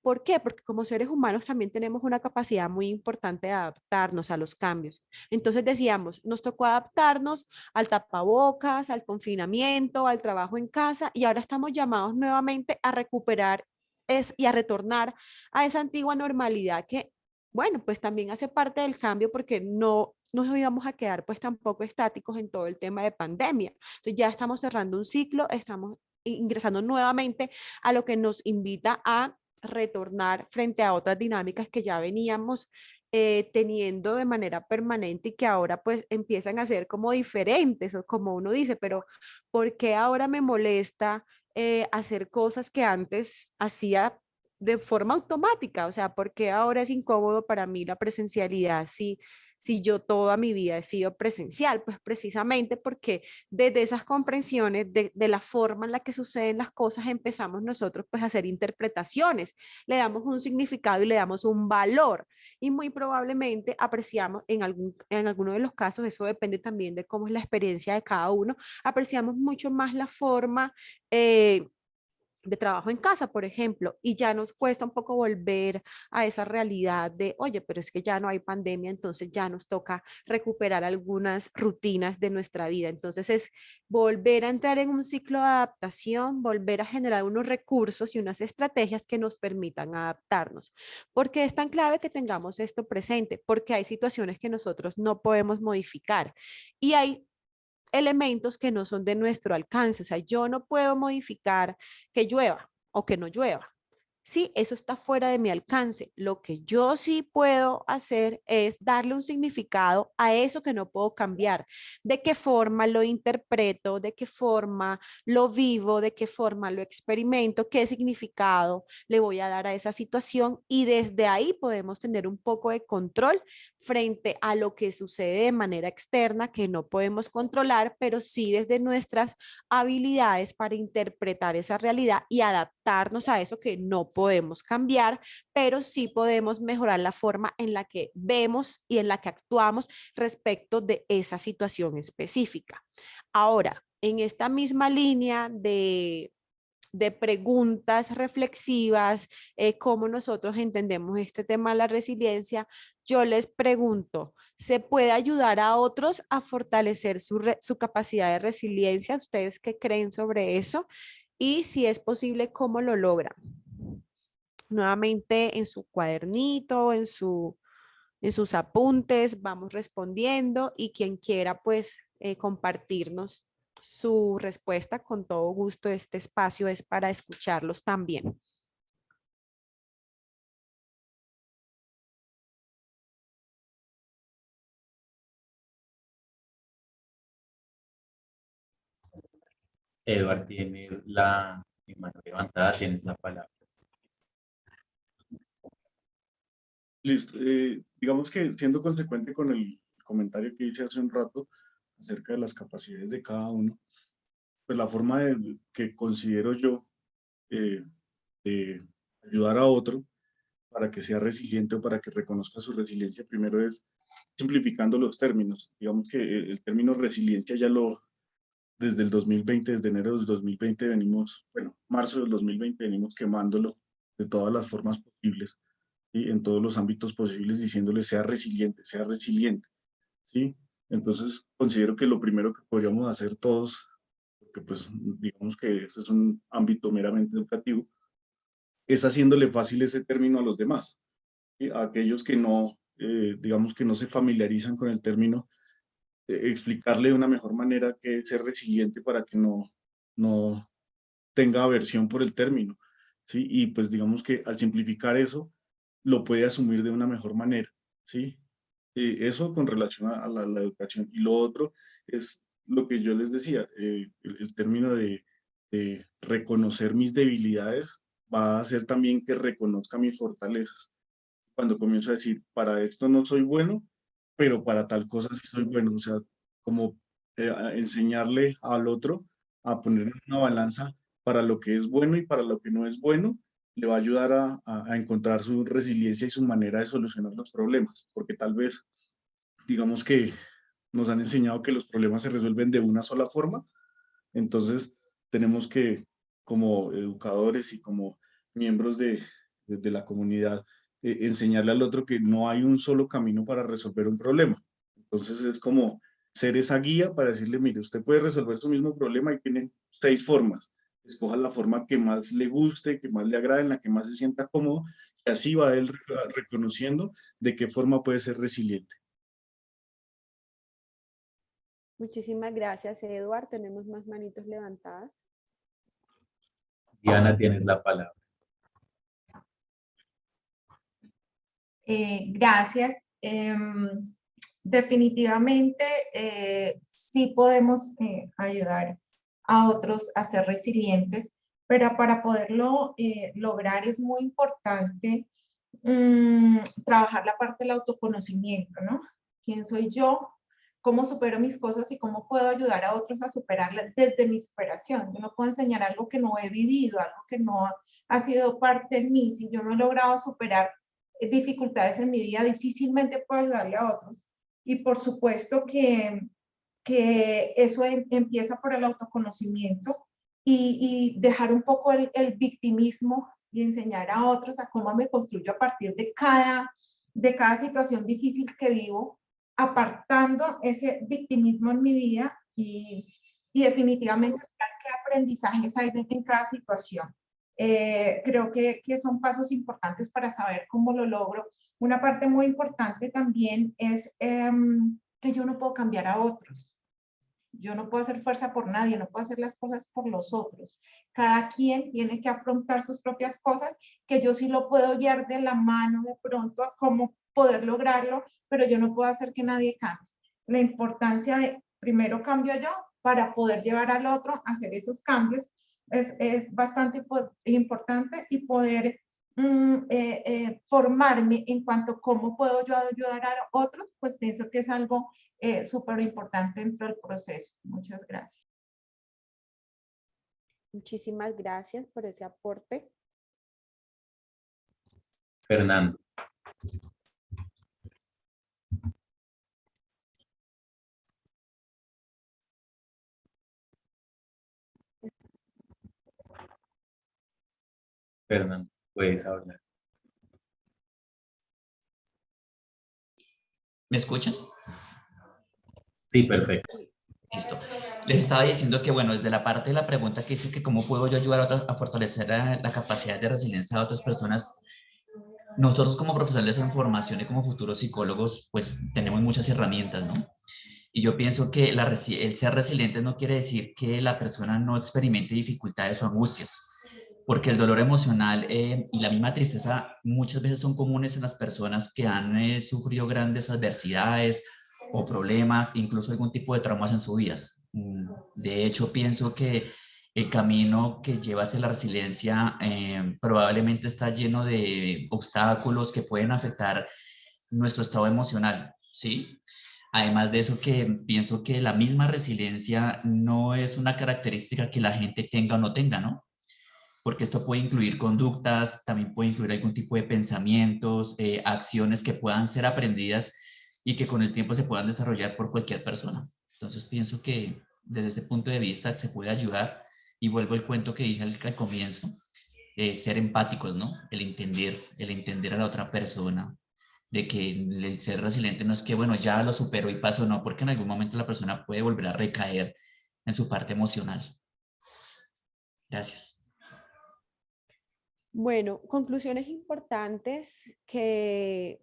¿Por qué? Porque como seres humanos también tenemos una capacidad muy importante de adaptarnos a los cambios. Entonces decíamos, nos tocó adaptarnos al tapabocas, al confinamiento, al trabajo en casa y ahora estamos llamados nuevamente a recuperar y a retornar a esa antigua normalidad que, bueno, pues también hace parte del cambio porque no nos íbamos a quedar pues tampoco estáticos en todo el tema de pandemia. Entonces ya estamos cerrando un ciclo, estamos ingresando nuevamente a lo que nos invita a retornar frente a otras dinámicas que ya veníamos teniendo de manera permanente y que ahora pues empiezan a ser como diferentes o como uno dice, pero ¿por qué ahora me molesta hacer cosas que antes hacía de forma automática? O sea, ¿por qué ahora es incómodo para mí la presencialidad? Sí, si yo toda mi vida he sido presencial? Pues precisamente porque desde esas comprensiones de la forma en la que suceden las cosas empezamos nosotros pues a hacer interpretaciones, le damos un significado y le damos un valor y muy probablemente apreciamos en alguno de los casos, eso depende también de cómo es la experiencia de cada uno, apreciamos mucho más la forma de trabajo en casa, por ejemplo, y ya nos cuesta un poco volver a esa realidad de, oye, pero es que ya no hay pandemia, entonces ya nos toca recuperar algunas rutinas de nuestra vida. Entonces es volver a entrar en un ciclo de adaptación, volver a generar unos recursos y unas estrategias que nos permitan adaptarnos. ¿Por qué es tan clave que tengamos esto presente? Porque hay situaciones que nosotros no podemos modificar y hay elementos que no son de nuestro alcance. O sea, yo no puedo modificar que llueva o que no llueva. Sí, eso está fuera de mi alcance. Lo que yo sí puedo hacer es darle un significado a eso que no puedo cambiar. De qué forma lo interpreto, de qué forma lo vivo, de qué forma lo experimento, qué significado le voy a dar a esa situación y desde ahí podemos tener un poco de control frente a lo que sucede de manera externa que no podemos controlar, pero sí desde nuestras habilidades para interpretar esa realidad y adaptarnos a eso que no podemos cambiar, pero sí podemos mejorar la forma en la que vemos y en la que actuamos respecto de esa situación específica. Ahora, en esta misma línea de preguntas reflexivas, cómo nosotros entendemos este tema de la resiliencia, yo les pregunto, ¿se puede ayudar a otros a fortalecer su capacidad de resiliencia? ¿Ustedes qué creen sobre eso? Y si es posible, ¿cómo lo logran? Nuevamente en su cuadernito, en sus apuntes, vamos respondiendo y quien quiera pues compartirnos su respuesta con todo gusto. Este espacio es para escucharlos también. Edward, tienes la mano levantada, tienes la palabra. Listo. Digamos que siendo consecuente con el comentario que hice hace un rato acerca de las capacidades de cada uno, pues la forma que considero yo de ayudar a otro para que sea resiliente o para que reconozca su resiliencia, primero es simplificando los términos. Digamos que el término resiliencia desde el 2020, desde enero del 2020 venimos, bueno, marzo del 2020 venimos quemándolo de todas las formas posibles y en todos los ámbitos posibles diciéndole sea resiliente, ¿sí? Entonces considero que lo primero que podríamos hacer todos, porque pues digamos que este es un ámbito meramente educativo, es haciéndole fácil ese término a los demás, ¿sí? A aquellos que no, digamos que no se familiarizan con el término, explicarle de una mejor manera que es ser resiliente para que no tenga aversión por el término, ¿sí? Y pues digamos que al simplificar eso, lo puede asumir de una mejor manera, ¿sí? Eso con relación a la educación. Y lo otro es lo que yo les decía, el término de reconocer mis debilidades va a hacer también que reconozca mis fortalezas. Cuando comienzo a decir, para esto no soy bueno, pero para tal cosa sí soy bueno. O sea, como a enseñarle al otro a poner en una balanza para lo que es bueno y para lo que no es bueno, le va a ayudar a encontrar su resiliencia y su manera de solucionar los problemas. Porque tal vez, digamos que nos han enseñado que los problemas se resuelven de una sola forma. Entonces, tenemos que, como educadores y como miembros de la comunidad, enseñarle al otro que no hay un solo camino para resolver un problema. Entonces, es como ser esa guía para decirle, mire, usted puede resolver su mismo problema y tiene 6 formas. Escoja la forma que más le guste, que más le agrade, en la que más se sienta cómodo, y así va él reconociendo de qué forma puede ser resiliente. Muchísimas gracias, Eduard. Tenemos más manitos levantadas. Diana, tienes la palabra. Gracias. Definitivamente sí podemos ayudar a otros a ser resilientes, pero para poderlo lograr es muy importante trabajar la parte del autoconocimiento, ¿no? quién soy yo, cómo supero mis cosas y cómo puedo ayudar a otros a superarlas desde mi superación. Yo no puedo enseñar algo que no he vivido, algo que no ha sido parte de mí. Si yo no he logrado superar dificultades en mi vida, difícilmente puedo ayudarle a otros. Y por supuesto que eso empieza por el autoconocimiento y dejar un poco el victimismo y enseñar a otros a cómo me construyo a partir de cada situación difícil que vivo, apartando ese victimismo en mi vida y definitivamente qué aprendizajes hay en cada situación. Creo que son pasos importantes para saber cómo lo logro. Una parte muy importante también es que yo no puedo cambiar a otros. Yo no puedo hacer fuerza por nadie, no puedo hacer las cosas por los otros. Cada quien tiene que afrontar sus propias cosas, que yo sí lo puedo guiar de la mano de pronto a cómo poder lograrlo, pero yo no puedo hacer que nadie cambie. La importancia de primero cambio yo para poder llevar al otro a hacer esos cambios es bastante importante y poder formarme en cuanto a cómo puedo yo ayudar a otros, pues pienso que es algo súper importante dentro del proceso. Muchas gracias. Muchísimas gracias por ese aporte. Fernando. Fernando, puedes hablar. ¿Me escuchan? Sí, perfecto. Listo. Les estaba diciendo que, bueno, desde la parte de la pregunta que dice que cómo puedo yo ayudar a fortalecer la capacidad de resiliencia de otras personas, nosotros como profesionales en formación y como futuros psicólogos, pues tenemos muchas herramientas, ¿no? Y yo pienso que el ser resiliente no quiere decir que la persona no experimente dificultades o angustias, porque el dolor emocional y la misma tristeza muchas veces son comunes en las personas que han sufrido grandes adversidades o problemas, incluso algún tipo de traumas en sus vidas. De hecho, pienso que el camino que lleva hacia la resiliencia probablemente está lleno de obstáculos que pueden afectar nuestro estado emocional, ¿sí? Además de eso, que pienso que la misma resiliencia no es una característica que la gente tenga o no tenga, ¿no? Porque esto puede incluir conductas, también puede incluir algún tipo de pensamientos, acciones que puedan ser aprendidas y que con el tiempo se puedan desarrollar por cualquier persona. Entonces pienso que desde ese punto de vista se puede ayudar, y vuelvo al cuento que dije al comienzo, ser empáticos, ¿no? El entender a la otra persona, de que el ser resiliente no es que, bueno, ya lo supero y paso, no, porque en algún momento la persona puede volver a recaer en su parte emocional. Gracias. Bueno, conclusiones importantes que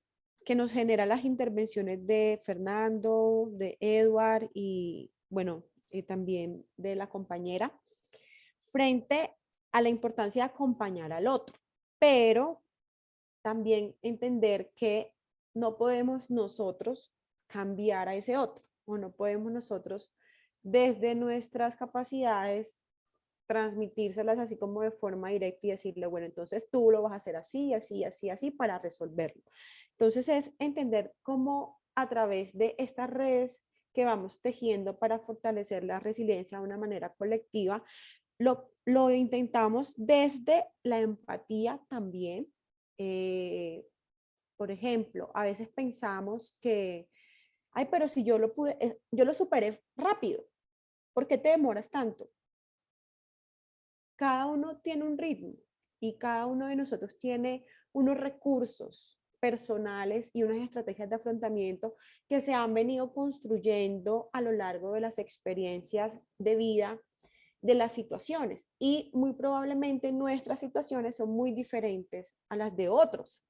nos generan las intervenciones de Fernando, de Edward y, bueno, también de la compañera, frente a la importancia de acompañar al otro, pero también entender que no podemos nosotros cambiar a ese otro, o no podemos nosotros desde nuestras capacidades transmitírselas así como de forma directa y decirle, bueno, entonces tú lo vas a hacer así, así, así, así para resolverlo. Entonces es entender cómo a través de estas redes que vamos tejiendo para fortalecer la resiliencia de una manera colectiva, lo intentamos desde la empatía también. Por ejemplo, a veces pensamos que, ay, pero si yo lo pude, yo lo superé rápido, ¿por qué te demoras tanto? Cada uno tiene un ritmo y cada uno de nosotros tiene unos recursos personales y unas estrategias de afrontamiento que se han venido construyendo a lo largo de las experiencias de vida de las situaciones, y muy probablemente nuestras situaciones son muy diferentes a las de otros.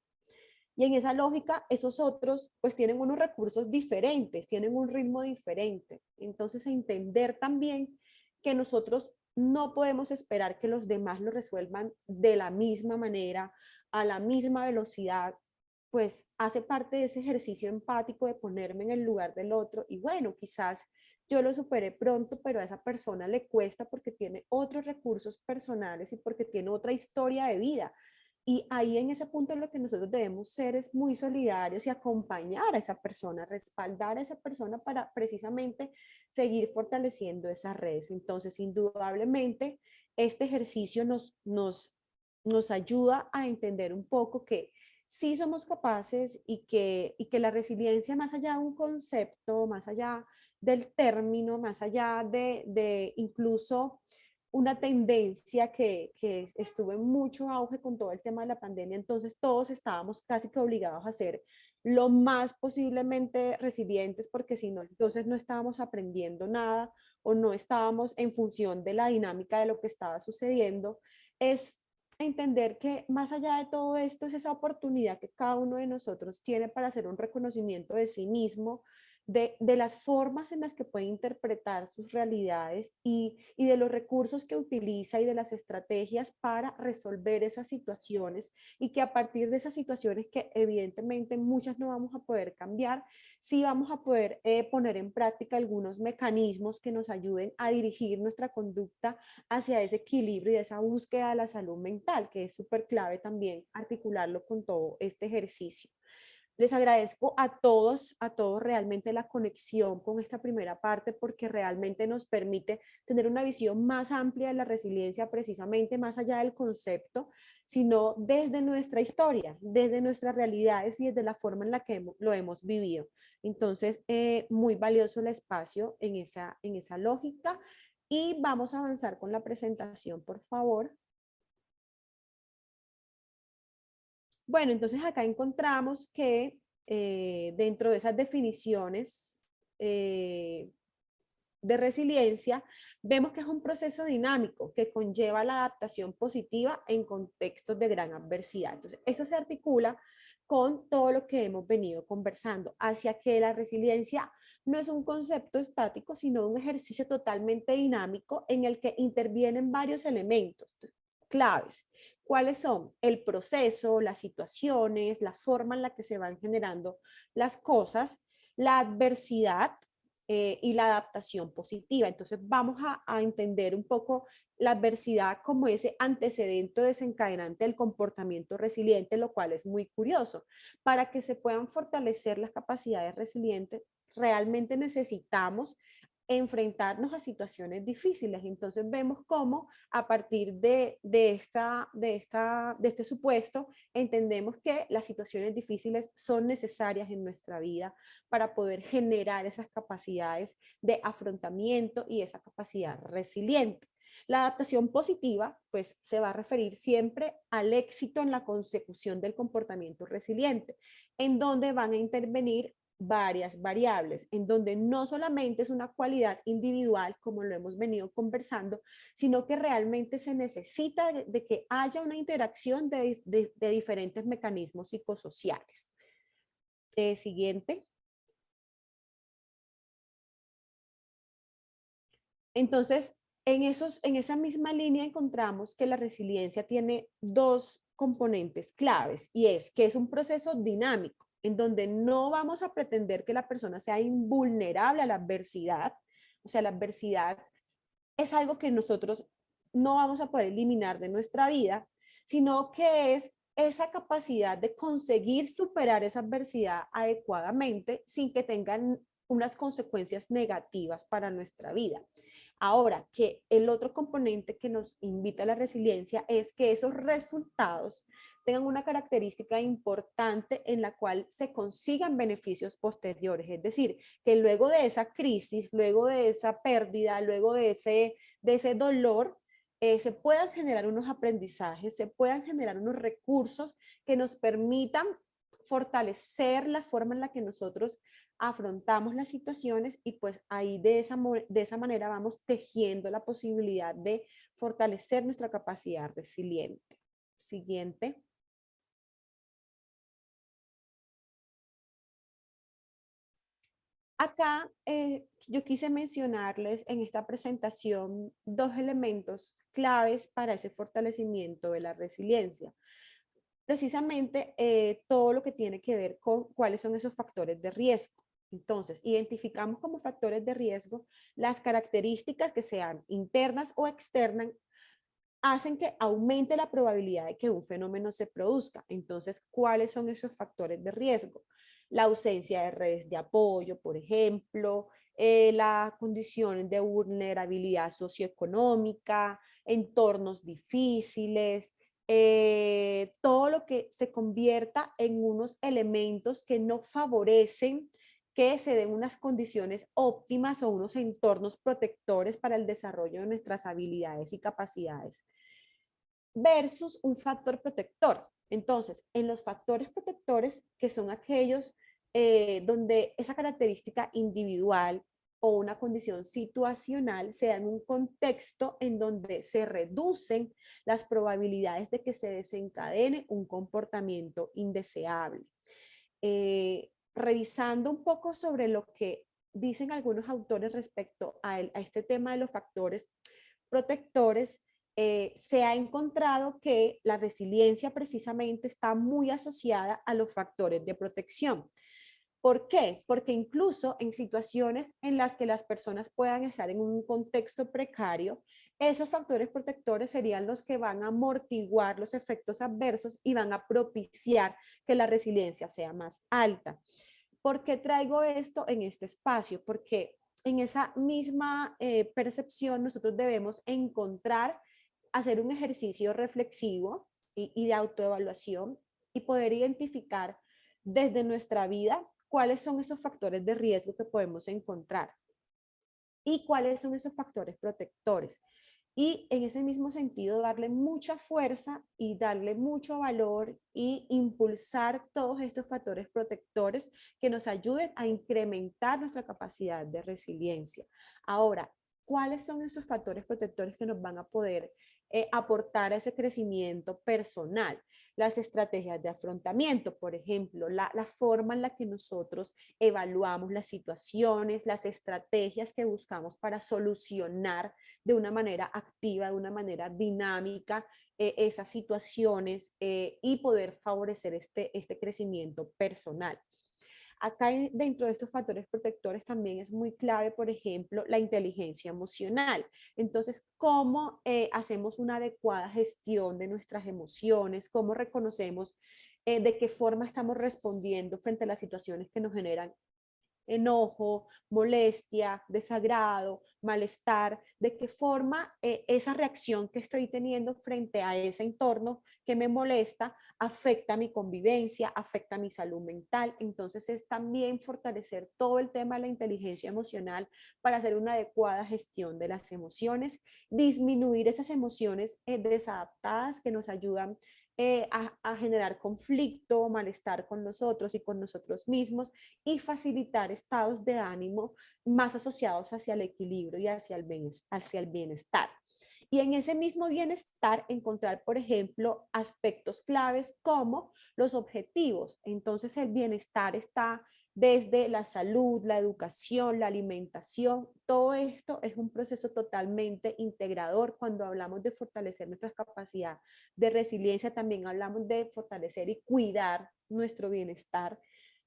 Y en esa lógica, esos otros pues tienen unos recursos diferentes, tienen un ritmo diferente. Entonces, entender también que nosotros no podemos esperar que los demás lo resuelvan de la misma manera, a la misma velocidad, pues hace parte de ese ejercicio empático de ponerme en el lugar del otro. Y bueno, quizás yo lo superé pronto, pero a esa persona le cuesta porque tiene otros recursos personales y porque tiene otra historia de vida. Y ahí en ese punto lo que nosotros debemos ser es muy solidarios y acompañar a esa persona, respaldar a esa persona para precisamente seguir fortaleciendo esas redes. Entonces, indudablemente, este ejercicio nos ayuda a entender un poco que sí somos capaces y que la resiliencia, más allá de un concepto, más allá del término, más allá de incluso una tendencia que estuvo en mucho auge con todo el tema de la pandemia, entonces todos estábamos casi que obligados a ser lo más posiblemente resilientes, porque si no, entonces no estábamos aprendiendo nada o no estábamos en función de la dinámica de lo que estaba sucediendo. Es entender que más allá de todo esto es esa oportunidad que cada uno de nosotros tiene para hacer un reconocimiento de sí mismo, de las formas en las que puede interpretar sus realidades y de los recursos que utiliza y de las estrategias para resolver esas situaciones, y que a partir de esas situaciones que evidentemente muchas no vamos a poder cambiar, sí vamos a poder poner en práctica algunos mecanismos que nos ayuden a dirigir nuestra conducta hacia ese equilibrio y esa búsqueda de la salud mental, que es súper clave también articularlo con todo este ejercicio. Les agradezco a todos realmente la conexión con esta primera parte, porque realmente nos permite tener una visión más amplia de la resiliencia, precisamente más allá del concepto, sino desde nuestra historia, desde nuestras realidades y desde la forma en la que lo hemos vivido. Entonces, muy valioso el espacio en esa lógica, y vamos a avanzar con la presentación, por favor. Bueno, entonces acá encontramos que dentro de esas definiciones de resiliencia, vemos que es un proceso dinámico que conlleva la adaptación positiva en contextos de gran adversidad. Entonces, eso se articula con todo lo que hemos venido conversando, hacia que la resiliencia no es un concepto estático, sino un ejercicio totalmente dinámico en el que intervienen varios elementos claves. ¿Cuáles son? El proceso, las situaciones, la forma en la que se van generando las cosas, la adversidad y la adaptación positiva. Entonces vamos a entender un poco la adversidad como ese antecedente desencadenante del comportamiento resiliente, lo cual es muy curioso. Para que se puedan fortalecer las capacidades resilientes, realmente necesitamos enfrentarnos a situaciones difíciles. Entonces vemos cómo a partir de este supuesto entendemos que las situaciones difíciles son necesarias en nuestra vida para poder generar esas capacidades de afrontamiento y esa capacidad resiliente. La adaptación positiva, pues, se va a referir siempre al éxito en la consecución del comportamiento resiliente, en donde van a intervenir varias variables, en donde no solamente es una cualidad individual, como lo hemos venido conversando, sino que realmente se necesita de que haya una interacción de diferentes mecanismos psicosociales. Siguiente. Entonces, en esa misma línea encontramos que la resiliencia tiene dos componentes claves, y es que es un proceso dinámico, en donde no vamos a pretender que la persona sea invulnerable a la adversidad. O sea, la adversidad es algo que nosotros no vamos a poder eliminar de nuestra vida, sino que es esa capacidad de conseguir superar esa adversidad adecuadamente sin que tengan unas consecuencias negativas para nuestra vida. Ahora, que el otro componente que nos invita a la resiliencia es que esos resultados tengan una característica importante en la cual se consigan beneficios posteriores. Es decir, que luego de esa crisis, luego de esa pérdida, luego de ese dolor, se puedan generar unos aprendizajes, se puedan generar unos recursos que nos permitan fortalecer la forma en la que nosotros afrontamos las situaciones, y pues ahí de esa manera vamos tejiendo la posibilidad de fortalecer nuestra capacidad resiliente. Siguiente. Acá yo quise mencionarles en esta presentación dos elementos claves para ese fortalecimiento de la resiliencia. Precisamente todo lo que tiene que ver con cuáles son esos factores de riesgo. Entonces, identificamos como factores de riesgo las características que sean internas o externas hacen que aumente la probabilidad de que un fenómeno se produzca. Entonces, ¿cuáles son esos factores de riesgo? La ausencia de redes de apoyo, por ejemplo, la condición de vulnerabilidad socioeconómica, entornos difíciles, todo lo que se convierta en unos elementos que no favorecen que se den unas condiciones óptimas o unos entornos protectores para el desarrollo de nuestras habilidades y capacidades, versus un factor protector. Entonces, en los factores protectores, que son aquellos donde esa característica individual o una condición situacional se da en un contexto en donde se reducen las probabilidades de que se desencadene un comportamiento indeseable. Revisando un poco sobre lo que dicen algunos autores respecto a este tema de los factores protectores, se ha encontrado que la resiliencia precisamente está muy asociada a los factores de protección. ¿Por qué? Porque incluso en situaciones en las que las personas puedan estar en un contexto precario, esos factores protectores serían los que van a amortiguar los efectos adversos y van a propiciar que la resiliencia sea más alta. ¿Por qué traigo esto en este espacio? Porque en esa misma percepción nosotros debemos encontrar, hacer un ejercicio reflexivo y de autoevaluación y poder identificar desde nuestra vida cuáles son esos factores de riesgo que podemos encontrar y cuáles son esos factores protectores. Y en ese mismo sentido, darle mucha fuerza y darle mucho valor y impulsar todos estos factores protectores que nos ayuden a incrementar nuestra capacidad de resiliencia. Ahora, ¿cuáles son esos factores protectores que nos van a poder aportar a ese crecimiento personal? Las estrategias de afrontamiento, por ejemplo, la forma en la que nosotros evaluamos las situaciones, las estrategias que buscamos para solucionar de una manera activa, de una manera dinámica esas situaciones y poder favorecer este crecimiento personal. Acá dentro de estos factores protectores también es muy clave, por ejemplo, la inteligencia emocional. Entonces, ¿cómo hacemos una adecuada gestión de nuestras emociones? ¿Cómo reconocemos de qué forma estamos respondiendo frente a las situaciones que nos generan enojo, molestia, desagrado, malestar? ¿De qué forma esa reacción que estoy teniendo frente a ese entorno que me molesta afecta mi convivencia, afecta mi salud mental? Entonces es también fortalecer todo el tema de la inteligencia emocional para hacer una adecuada gestión de las emociones, disminuir esas emociones desadaptadas que nos ayudan a generar conflicto, malestar con nosotros y con nosotros mismos, y facilitar estados de ánimo más asociados hacia el equilibrio y hacia el bienestar. Y en ese mismo bienestar encontrar, por ejemplo, aspectos claves como los objetivos. Entonces el bienestar está desde la salud, la educación, la alimentación. Todo esto es un proceso totalmente integrador. Cuando hablamos de fortalecer nuestra capacidad de resiliencia, también hablamos de fortalecer y cuidar nuestro bienestar,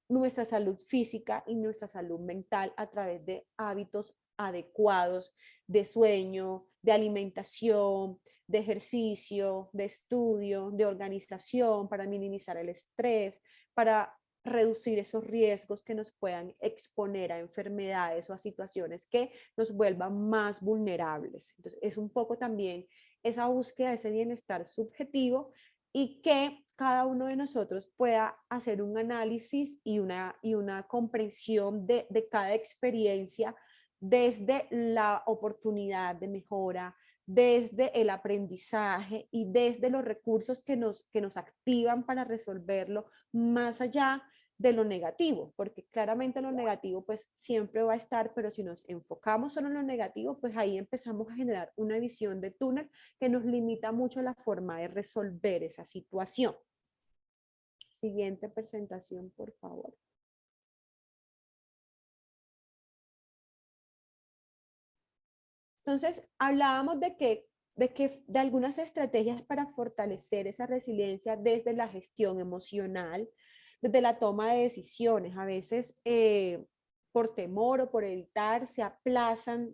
nuestra salud física y nuestra salud mental a través de hábitos adecuados de sueño, de alimentación, de ejercicio, de estudio, de organización, para minimizar el estrés, para reducir esos riesgos que nos puedan exponer a enfermedades o a situaciones que nos vuelvan más vulnerables. Entonces, es un poco también esa búsqueda de ese bienestar subjetivo y que cada uno de nosotros pueda hacer un análisis y una comprensión de cada experiencia desde la oportunidad de mejora, desde el aprendizaje y desde los recursos que nos activan para resolverlo, más allá de lo negativo, porque claramente lo negativo pues siempre va a estar, pero si nos enfocamos solo en lo negativo, pues ahí empezamos a generar una visión de túnel que nos limita mucho la forma de resolver esa situación. Siguiente presentación, por favor. Entonces, hablábamos de algunas estrategias para fortalecer esa resiliencia desde la gestión emocional, desde la toma de decisiones. A veces por temor o por evitar, se aplazan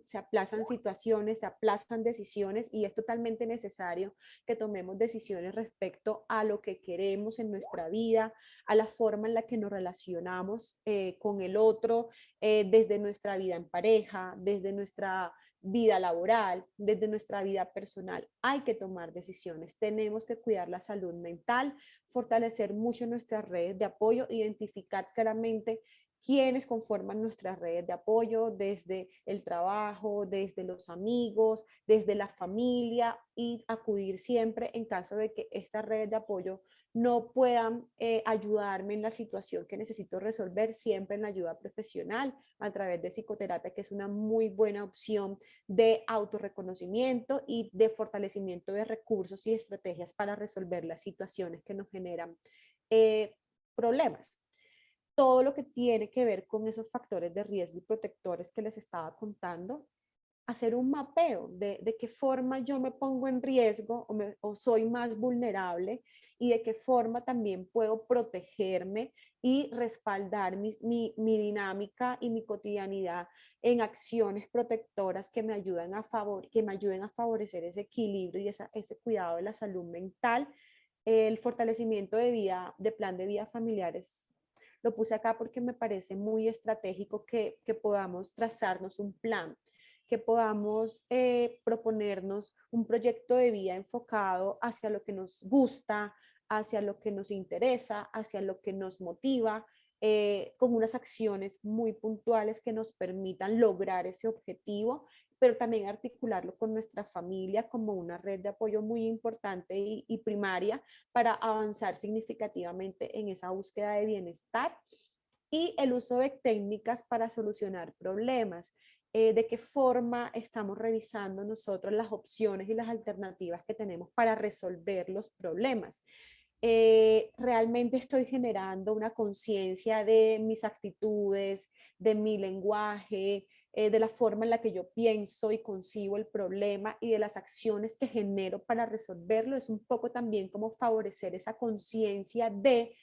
situaciones, se aplazan decisiones, y es totalmente necesario que tomemos decisiones respecto a lo que queremos en nuestra vida, a la forma en la que nos relacionamos con el otro, desde nuestra vida en pareja, desde nuestra vida laboral, desde nuestra vida personal. Hay que tomar decisiones, tenemos que cuidar la salud mental, fortalecer mucho nuestras redes de apoyo, identificar claramente quiénes conforman nuestras redes de apoyo, desde el trabajo, desde los amigos, desde la familia, y acudir siempre en caso de que estas redes de apoyo no puedan ayudarme en la situación que necesito resolver, siempre en la ayuda profesional a través de psicoterapia, que es una muy buena opción de autorreconocimiento y de fortalecimiento de recursos y estrategias para resolver las situaciones que nos generan problemas. Todo lo que tiene que ver con esos factores de riesgo y protectores que les estaba contando, hacer un mapeo de qué forma yo me pongo en riesgo o soy más vulnerable, y de qué forma también puedo protegerme y respaldar mi dinámica y mi cotidianidad en acciones protectoras que me ayuden a favorecer ese equilibrio y ese cuidado de la salud mental. El fortalecimiento de plan de vida familiares lo puse acá porque me parece muy estratégico que podamos trazarnos un plan, que podamos proponernos un proyecto de vida enfocado hacia lo que nos gusta, hacia lo que nos interesa, hacia lo que nos motiva, con unas acciones muy puntuales que nos permitan lograr ese objetivo, pero también articularlo con nuestra familia como una red de apoyo muy importante y primaria para avanzar significativamente en esa búsqueda de bienestar. Y el uso de técnicas para solucionar problemas. De qué forma estamos revisando nosotros las opciones y las alternativas que tenemos para resolver los problemas. Realmente estoy generando una conciencia de mis actitudes, de mi lenguaje, de la forma en la que yo pienso y concibo el problema y de las acciones que genero para resolverlo. Es un poco también como favorecer esa conciencia de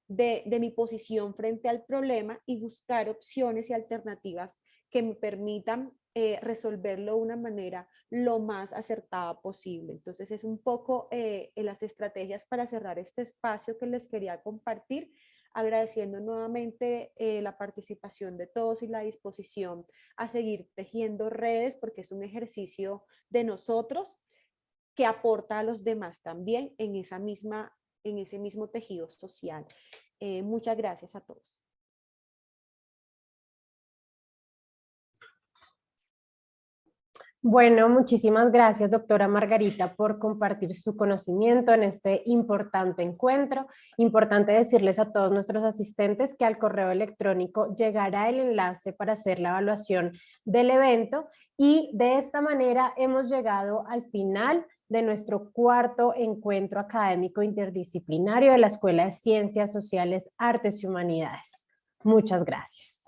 mi posición frente al problema y buscar opciones y alternativas que me permitan resolverlo de una manera lo más acertada posible. Entonces es un poco las estrategias para cerrar este espacio que les quería compartir, agradeciendo nuevamente la participación de todos y la disposición a seguir tejiendo redes, porque es un ejercicio de nosotros que aporta a los demás también en ese mismo tejido social. Muchas gracias a todos. Bueno, muchísimas gracias, doctora Margarita, por compartir su conocimiento en este importante encuentro. Importante decirles a todos nuestros asistentes que al correo electrónico llegará el enlace para hacer la evaluación del evento, y de esta manera hemos llegado al final de nuestro cuarto encuentro académico interdisciplinario de la Escuela de Ciencias Sociales, Artes y Humanidades. Muchas gracias.